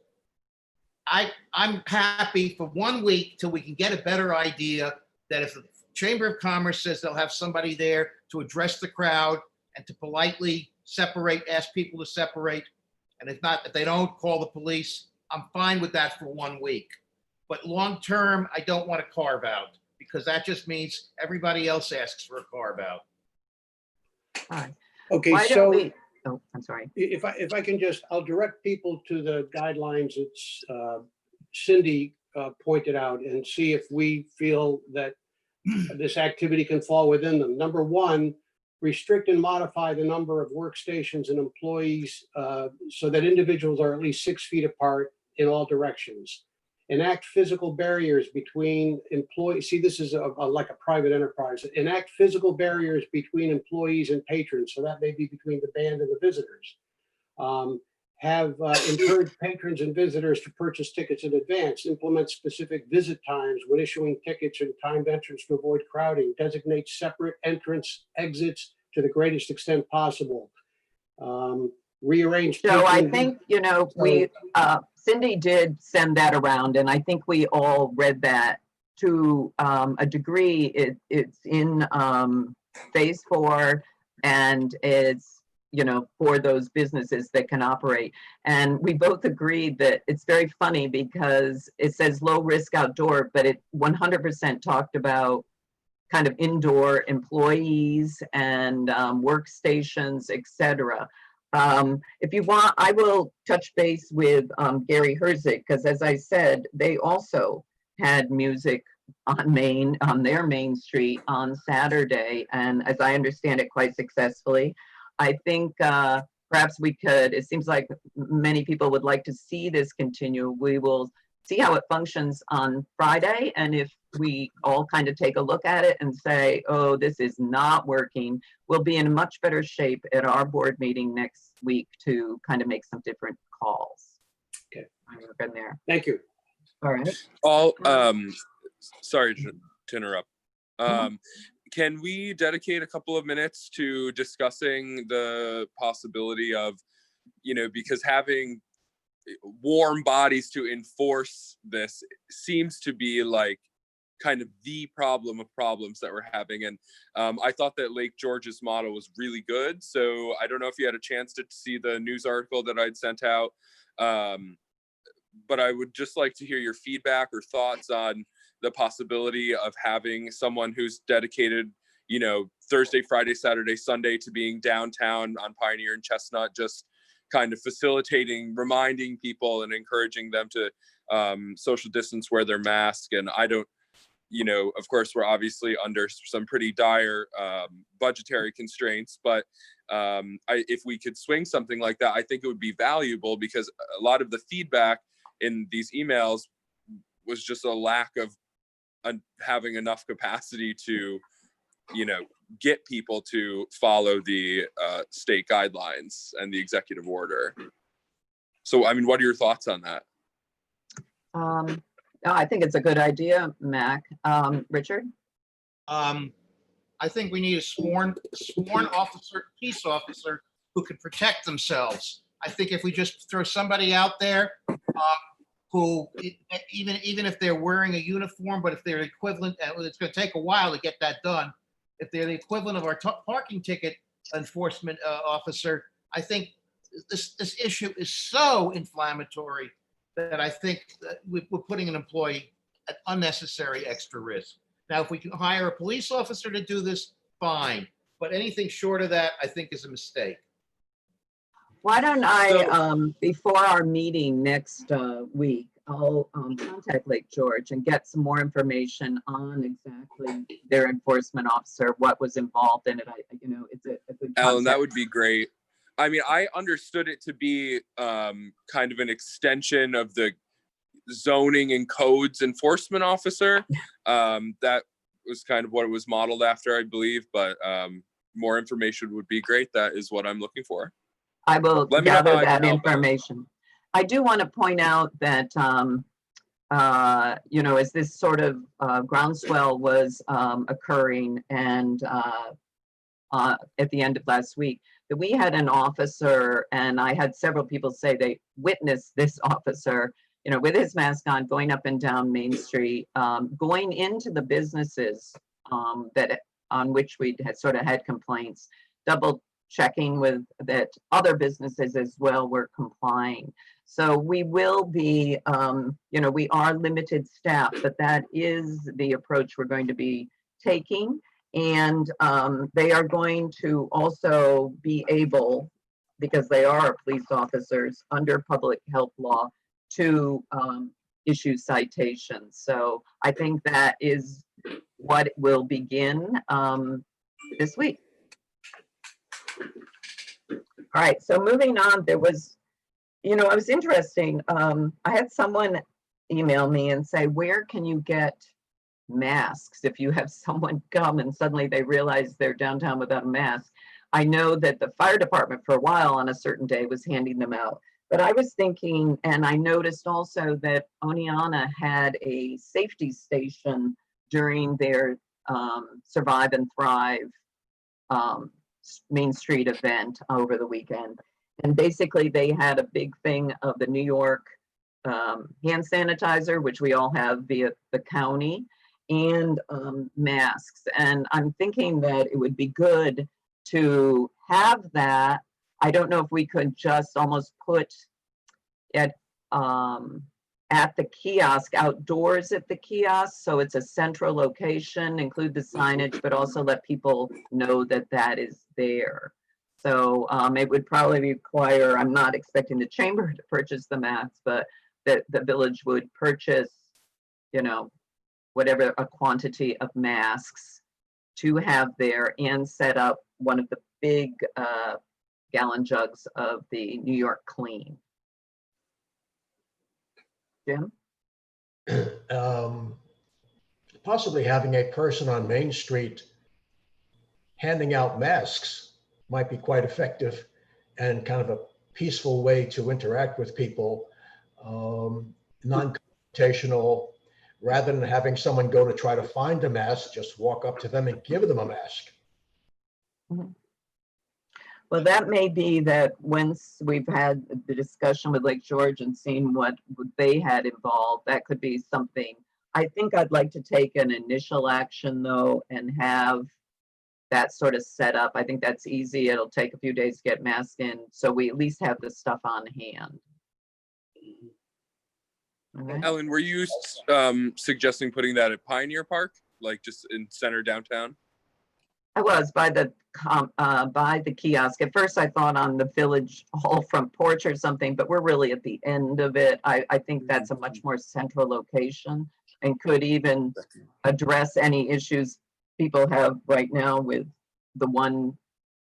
I'm happy for 1 week till we can get a better idea that if the Chamber of Commerce says they'll have somebody there to address the crowd and to politely separate, ask people to separate, and if they don't, call the police, I'm fine with that for 1 week. But long term, I don't want to carve out, because that just means everybody else asks for a carve out. All right. Okay, Why so don't we, oh, I'm sorry. if I can just, I'll direct people to the guidelines that Cindy pointed out and see if we feel that this activity can fall within them. Number 1, restrict and modify the number of workstations and employees so that individuals are at least 6 feet apart in all directions. Enact physical barriers between employees. See, this is like a private enterprise. Enact physical barriers between employees and patrons. So that may be between the band and the visitors. Have encouraged patrons and visitors to purchase tickets in advance. Implement specific visit times when issuing tickets and timed entrance to avoid crowding. Designate separate entrance exits to the greatest extent possible. Rearrange. So I think, you know, Cindy did send that around, and I think we all read that to a degree. It's in phase 4, and it's, you know, for those businesses that can operate. And we both agreed that it's very funny because it says low risk outdoor, but it 100% talked about kind of indoor employees and workstations, etc. If you want, I will touch base with Gary Herzig, because as I said, they also had music on their Main Street on Saturday, and as I understand it, quite successfully. I think perhaps we could, it seems like many people would like to see this continue. We will see how it functions on Friday, and if we all kind of take a look at it and say, oh, this is not working, we'll be in much better shape at our board meeting next week to kind of make some different calls. Okay. We're in there. Thank you. All right. Sorry to interrupt. Can we dedicate a couple of minutes to discussing the possibility of, you know, because having warm bodies to enforce this seems to be like kind of the problem of problems that we're having. And I thought that Lake George's model was really good. So I don't know if you had a chance to see the news article that I'd sent out, but I would just like to hear your feedback or thoughts on the possibility of having someone who's dedicated, you know, Thursday, Friday, Saturday, Sunday to being downtown on Pioneer and Chestnut, just kind of facilitating, reminding people and encouraging them to social distance, wear their mask. And I don't, you know, of course, we're obviously under some pretty dire budgetary constraints, but if we could swing something like that, I think it would be valuable, because a lot of the feedback in these emails was just a lack of having enough capacity to, you know, get people to follow the state guidelines and the executive order. So, I mean, what are your thoughts on that? No, I think it's a good idea, Mac. Richard? I think we need a sworn officer, peace officer who can protect themselves. I think if we just throw somebody out there, who, even if they're wearing a uniform, but if they're equivalent, it's gonna take a while to get that done. If they're the equivalent of our parking ticket enforcement officer, I think this issue is so inflammatory that I think that we're putting an employee at unnecessary extra risk. Now, if we can hire a police officer to do this, fine. But anything short of that, I think is a mistake. Why don't So- I, before our meeting next week, I'll contact Lake George and get some more information on exactly their enforcement officer, what was involved in it. It's a good Alan, that concept. would be great. I mean, I understood it to be kind of an extension of the zoning and codes enforcement officer. That was kind of what it was modeled after, I believe, but more information would be great. That is what I'm looking for. I will Let me know gather how I that can help out. information. I do want to point out that, as this sort of groundswell was occurring and at the end of last week, that we had an officer, and I had several people say they witnessed this officer, with his mask on, going up and down Main Street, going into the businesses that on which we had sort of had complaints, double checking with that other businesses as well were complying. So we will be, we are limited staff, but that is the approach we're going to be taking. And they are going to also be able, because they are police officers under public health law, to issue citations. So I think that is what will begin this week. All right, so moving on, there was, it was interesting. I had someone email me and say, where can you get masks if you have someone come and suddenly they realize they're downtown without a mask? I know that the fire department for a while on a certain day was handing them out, but I was thinking, and I noticed also that Oneonta had a safety station during their Survive and Thrive Main Street event over the weekend. And basically they had a big thing of the New York hand sanitizer, which we all have via the county, and masks. And I'm thinking that it would be good to have that. I don't know if we could just almost put it at the kiosk, outdoors at the kiosk, so it's a central location, include the signage, but also let people know that that is there. So it would probably require, I'm not expecting the chamber to purchase the masks, but that the village would purchase, whatever a quantity of masks to have there, and set up one of the big gallon jugs of the New York Clean. Jim? Possibly having a person on Main Street handing out masks might be quite effective and kind of a peaceful way to interact with people, non-confrontational, rather than having someone go to try to find a mask, just walk up to them and give them a mask. Mhm. Well, that may be that once we've had the discussion with Lake George and seen what they had involved, that could be something. I think I'd like to take an initial action though and have that sort of set up. I think that's easy. It'll take a few days to get masks in, so we at least have the stuff on hand. All right. Ellen, were you suggesting putting that at Pioneer Park, like just in center downtown? I was by the kiosk. At first I thought on the village hall front porch or something, but we're really at the end of it. I think that's a much more central location and could even address any issues people have right now with the one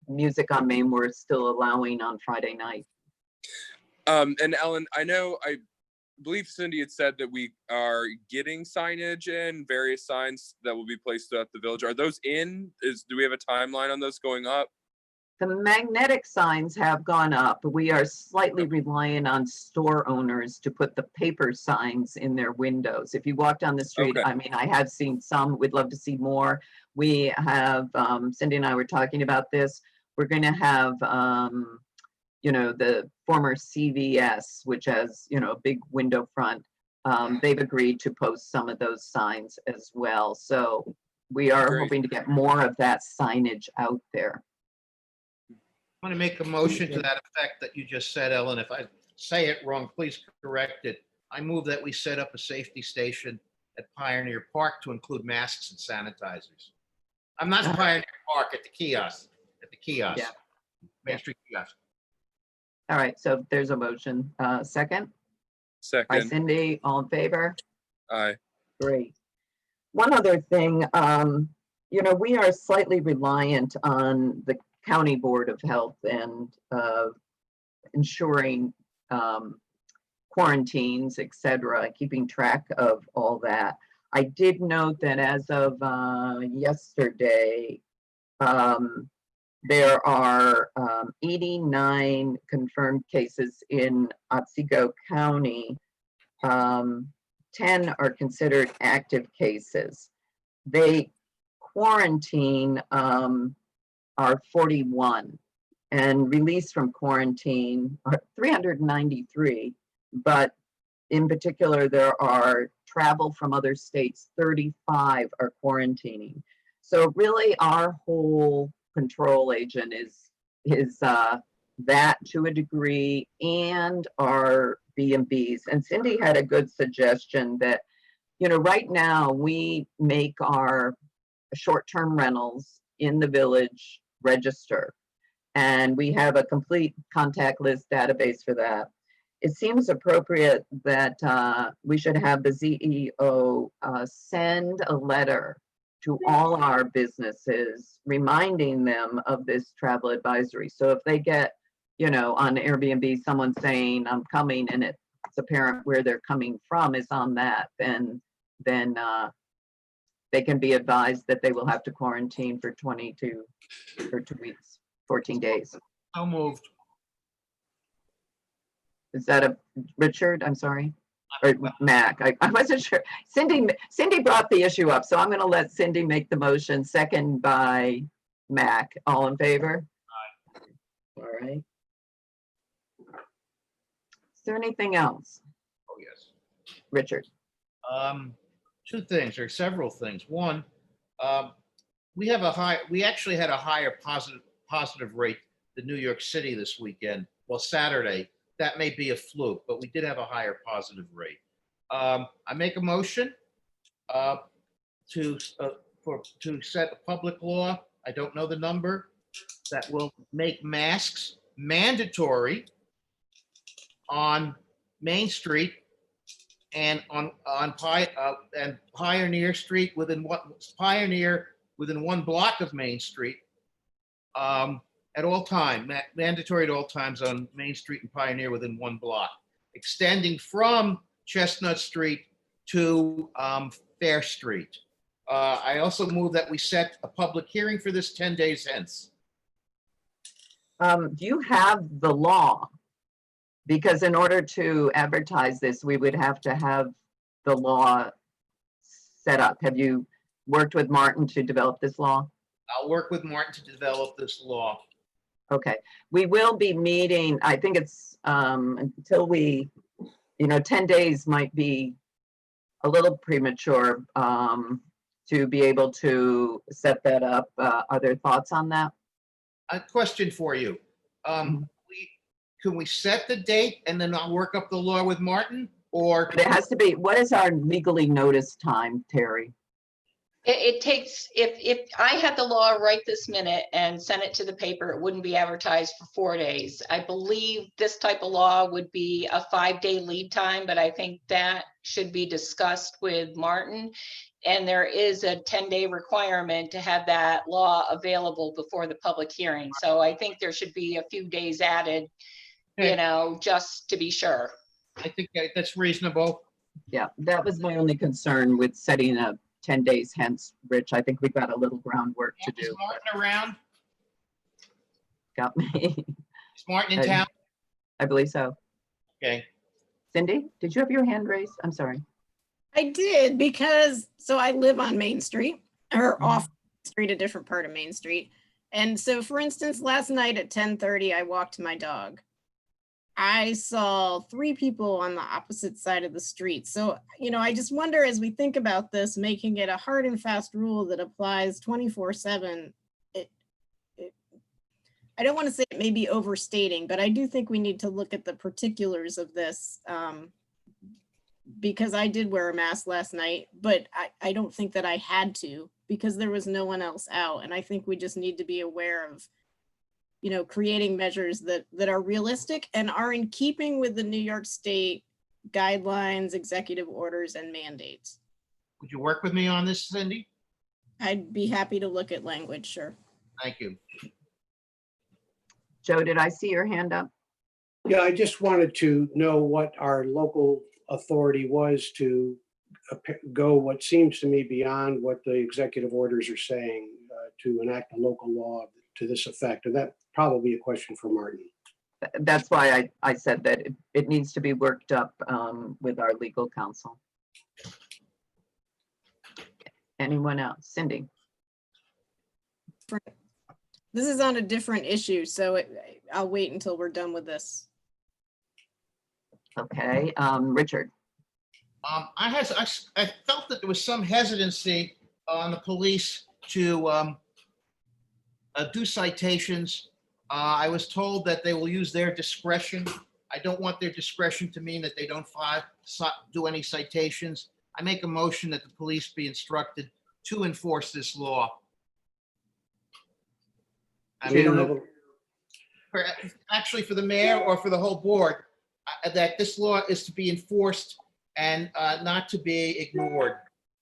music on Main we're still allowing on Friday night. And Ellen, I believe Cindy had said that we are getting signage in, various signs that will be placed throughout the village. Are those in? Do we have a timeline on those going up? The magnetic signs have gone up. We are slightly reliant on store owners to put the paper signs in their windows. If you walk down the street, Okay. I mean, I have seen some, we'd love to see more. We have, Cindy and I were talking about this. We're going to have, you know, the former CVS, which has, you know, a big window front. They've agreed to post some of those signs as well. So we are Great. hoping to get more of that signage out there. I want to make a motion to that effect that you just said, Ellen. If I say it wrong, please correct it. I move that we set up a safety station at Pioneer Park to include masks and sanitizers. I'm not Pioneer Park, at the kiosk, Yeah. Main Street kiosk. All right, so there's a motion. Second, by Second. Cindy, all in favor? Aye. Great. One other thing, you know, we are slightly reliant on the County Board of Health and ensuring quarantines, et cetera, keeping track of all that. I did note that as of yesterday, there are 89 confirmed cases in Otsego County. 10 are considered active cases. They quarantine are 41, and released from quarantine are 393, but in particular, there are travel from other states, 35 are quarantining. So really our whole control agent is that to a degree, and our B&Bs. And Cindy had a good suggestion that, you know, right now we make our short-term rentals in the village register, and we have a complete contact list database for that. It seems appropriate that we should have the ZEO send a letter to all our businesses reminding them of this travel advisory. So if they get, you know, on Airbnb, someone saying I'm coming and it's apparent where they're coming from is on that, then they can be advised that they will have to quarantine for 2 weeks, 14 days. So moved. Is that a Richard? I'm sorry. Or Mac? I wasn't sure. Cindy brought the issue up, so I'm going to let Cindy make the motion. Second by Mac. All in favor? Aye. All right. Is there anything else? Oh, yes. Richard? Two things, or several things. One, we actually had a higher positive rate than New York City this weekend. Well, Saturday. That may be a fluke, but we did have a higher positive rate. I make a motion to set a public law. I don't know the number, that will make masks mandatory on Main Street and on Pioneer Street within one block of Main Street. At all times, mandatory at all times on Main Street and Pioneer within one block, extending from Chestnut Street to Fair Street. I also move that we set a public hearing for this 10 days hence. Do you have the law? Because in order to advertise this, we would have to have the law set up. Have you worked with Martin to develop this law? I'll work with Martin to develop this law. Okay, we will be meeting, I think it's until we, 10 days might be a little premature to be able to set that up. Are there thoughts on that? A question for you. Can we set the date and then I'll work up the law with Martin, or? But it has to be, what is our legally noticed time, Terry? It takes, if I had the law right this minute and sent it to the paper, it wouldn't be advertised for 4 days. I believe this type of law would be a 5-day lead time, but I think that should be discussed with Martin. And there is a 10-day requirement to have that law available before the public hearing. So I think there should be a few days added, just to be sure. I think that's reasonable. Yeah, that was my only concern with setting up 10 days hence, Rich. I think we've got a little groundwork to Is do. Martin around? got me. Is Martin in Okay. town? I believe so. Okay. Cindy, did you have your hand raised? I'm sorry. I did because, so I live on Main Street or Mhm. off Main Street, a different part of Main Street. And so for instance, last night at 10:30, I walked my dog. I saw 3 people on the opposite side of the street. So, I just wonder as we think about this, making it a hard and fast rule that applies 24/7. I don't want to say it may be overstating, but I do think we need to look at the particulars of this. Because I did wear a mask last night, but I don't think that I had to because there was no one else out. And I think we just need to be aware of, creating measures that are realistic and are in keeping with the New York State guidelines, executive orders, and mandates. Would you work with me on this, Cindy? I'd be happy to look at language, sure. Thank you. Joe, did I see your hand up? Yeah, I just wanted to know what our local authority was to go what seems to me beyond what the executive orders are saying, to enact a local law to this effect. And that probably a question for Martin. That's why I said that it needs to be worked up with our legal counsel. Anyone else? Cindy? This is on a different issue, so I'll wait until we're done with this. Okay, Richard? I felt that there was some hesitancy on the police to do citations. I was told that they will use their discretion. I don't want their discretion to mean that they don't do any citations. I make a motion that the police be instructed to enforce this law. We don't have a- Actually, for the mayor or for the whole board, that this law is to be enforced and not to be ignored.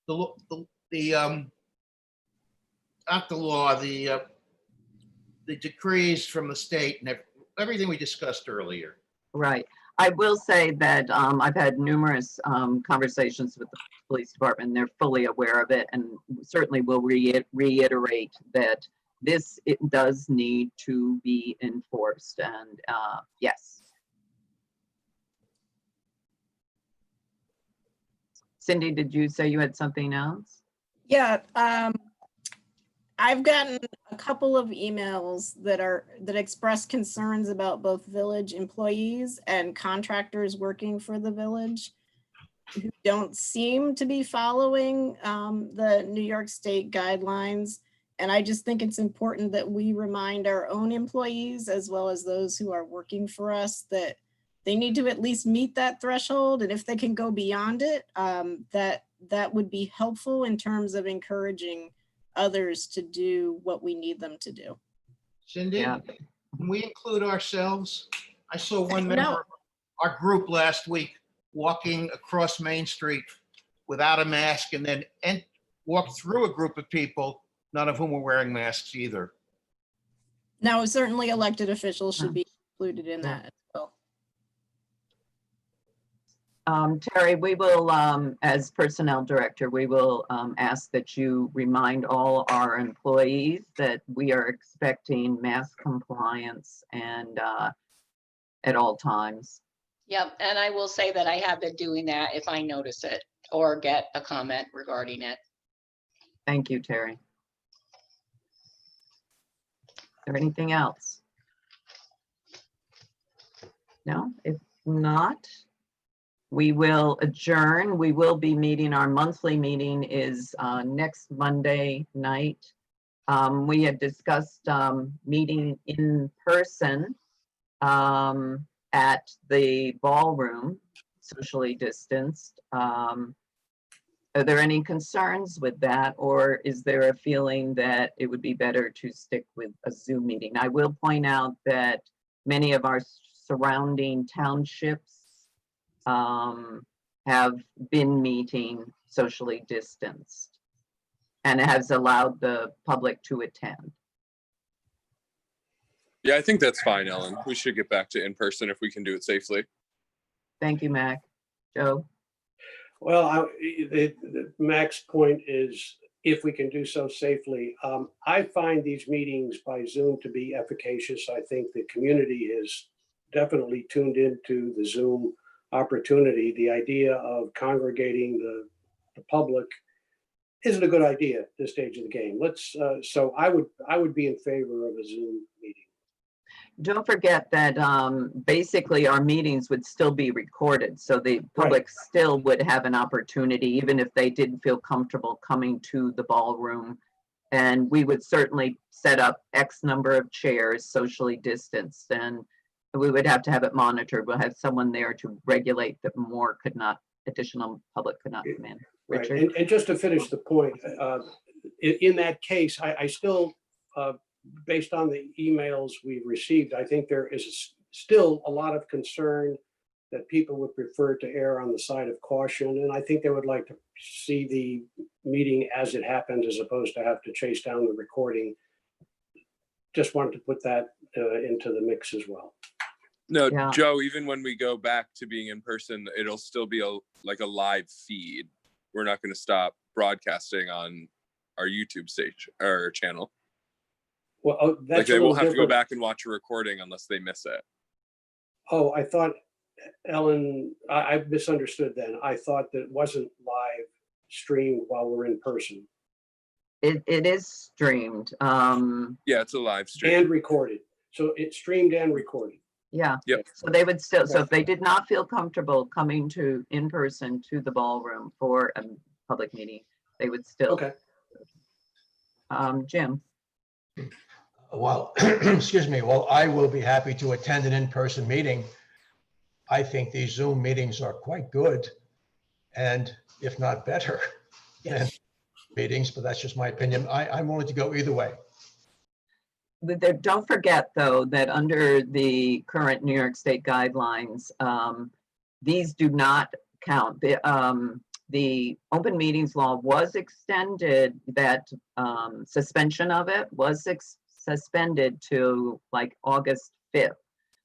Not the law, the decrees from the state and everything we discussed earlier. Right. I will say that I've had numerous conversations with the police department. They're fully aware of it and certainly will reiterate that it does need to be enforced. And yes. Cindy, did you say you had something else? Yeah, I've gotten a couple of emails that express concerns about both village employees and contractors working for the village who don't seem to be following the New York State guidelines. And I just think it's important that we remind our own employees as well as those who are working for us that they need to at least meet that threshold. And if they can go beyond it, that would be helpful in terms of encouraging others to do what we need them to do. Cindy, Yeah. can we include ourselves? I saw one No. member of our group last week walking across Main Street without a mask and then walked through a group of people, none of whom were wearing masks either. Now, certainly elected officials should be included in that as well. Terry, we will, as personnel director, we will ask that you remind all our employees that we are expecting mask compliance and at all times. Yep, and I will say that I have been doing that if I notice it or get a comment regarding it. Thank you, Terry. Is there anything else? No, if not, we will adjourn. We will be meeting, our monthly meeting is next Monday night. We had discussed meeting in person at the ballroom, socially distanced. Are there any concerns with that, or is there a feeling that it would be better to stick with a Zoom meeting? I will point out that many of our surrounding townships have been meeting socially distanced and has allowed the public to attend. Yeah, I think that's fine, Ellen. We should get back to in-person if we can do it safely. Thank you, Mac. Joe? Well, the Mac's point is if we can do so safely. I find these meetings by Zoom to be efficacious. I think the community is definitely tuned into the Zoom opportunity. The idea of congregating the public isn't a good idea at this stage of the game. So I would be in favor of a Zoom meeting. Don't forget that basically our meetings would still be recorded, so the public still would have an opportunity, even if they didn't feel comfortable coming to the ballroom. And we would certainly set up X number of chairs, socially distanced, and we would have to have it monitored. We'll have someone there to regulate that additional public could not come in. Right, Richard? and just to finish the point, in that case, I still, based on the emails we've received, I think there is still a lot of concern that people would prefer to err on the side of caution. And I think they would like to see the meeting as it happened, as opposed to have to chase down the recording. Just wanted to put that into the mix as well. No, Yeah. Joe, even when we go back to being in person, it'll still be like a live feed. We're not going to stop broadcasting on our YouTube stage or channel. Well, that's Like they a little won't have to go different. back and watch a recording unless they miss it. Oh, I thought, Ellen, I misunderstood then. I thought that it wasn't live streamed while we're in person It is streamed. Yeah, it's a live stream. and recorded. So it's streamed and recorded. Yeah. Yep. So they would still, so Okay. if they did not feel comfortable coming to in person to the ballroom for a public meeting, they would still. Okay. Jim? Well, excuse me, well, I will be happy to attend an in-person meeting. I think these Zoom meetings are quite good, and if not better than meetings, but that's just my opinion. I'm willing to go either way. Don't forget, though, that under the current New York State guidelines, these do not count. The open meetings law was extended, that suspension of it was suspended to like August 5th.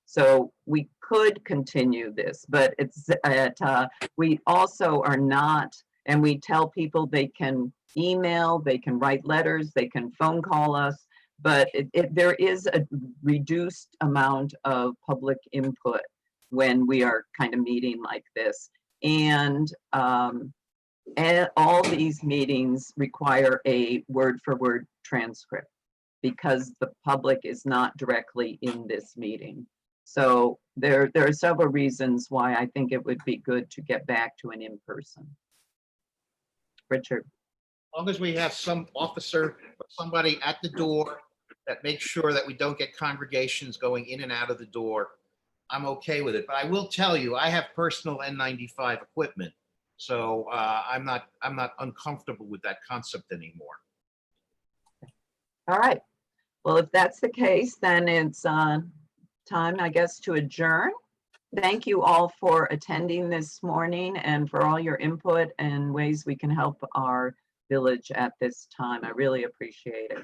So we could continue this, but it's we also are not, and we tell people they can email, they can write letters, they can phone call us, but there is a reduced amount of public input when we are kind of meeting like this. And all these meetings require a word-for-word transcript because the public is not directly in this meeting. So there are several reasons why I think it would be good to get back to an in-person. Richard? As long as we have some officer or somebody at the door that makes sure that we don't get congregations going in and out of the door, I'm okay with it. But I will tell you, I have personal N95 equipment, so I'm not uncomfortable with that concept anymore. All right. Well, if that's the case, then it's time, I guess, to adjourn. Thank you all for attending this morning and for all your input and ways we can help our village at this time. I really appreciate it.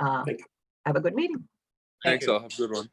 Thank you. Have a good meeting. Thanks, all. Have a good one.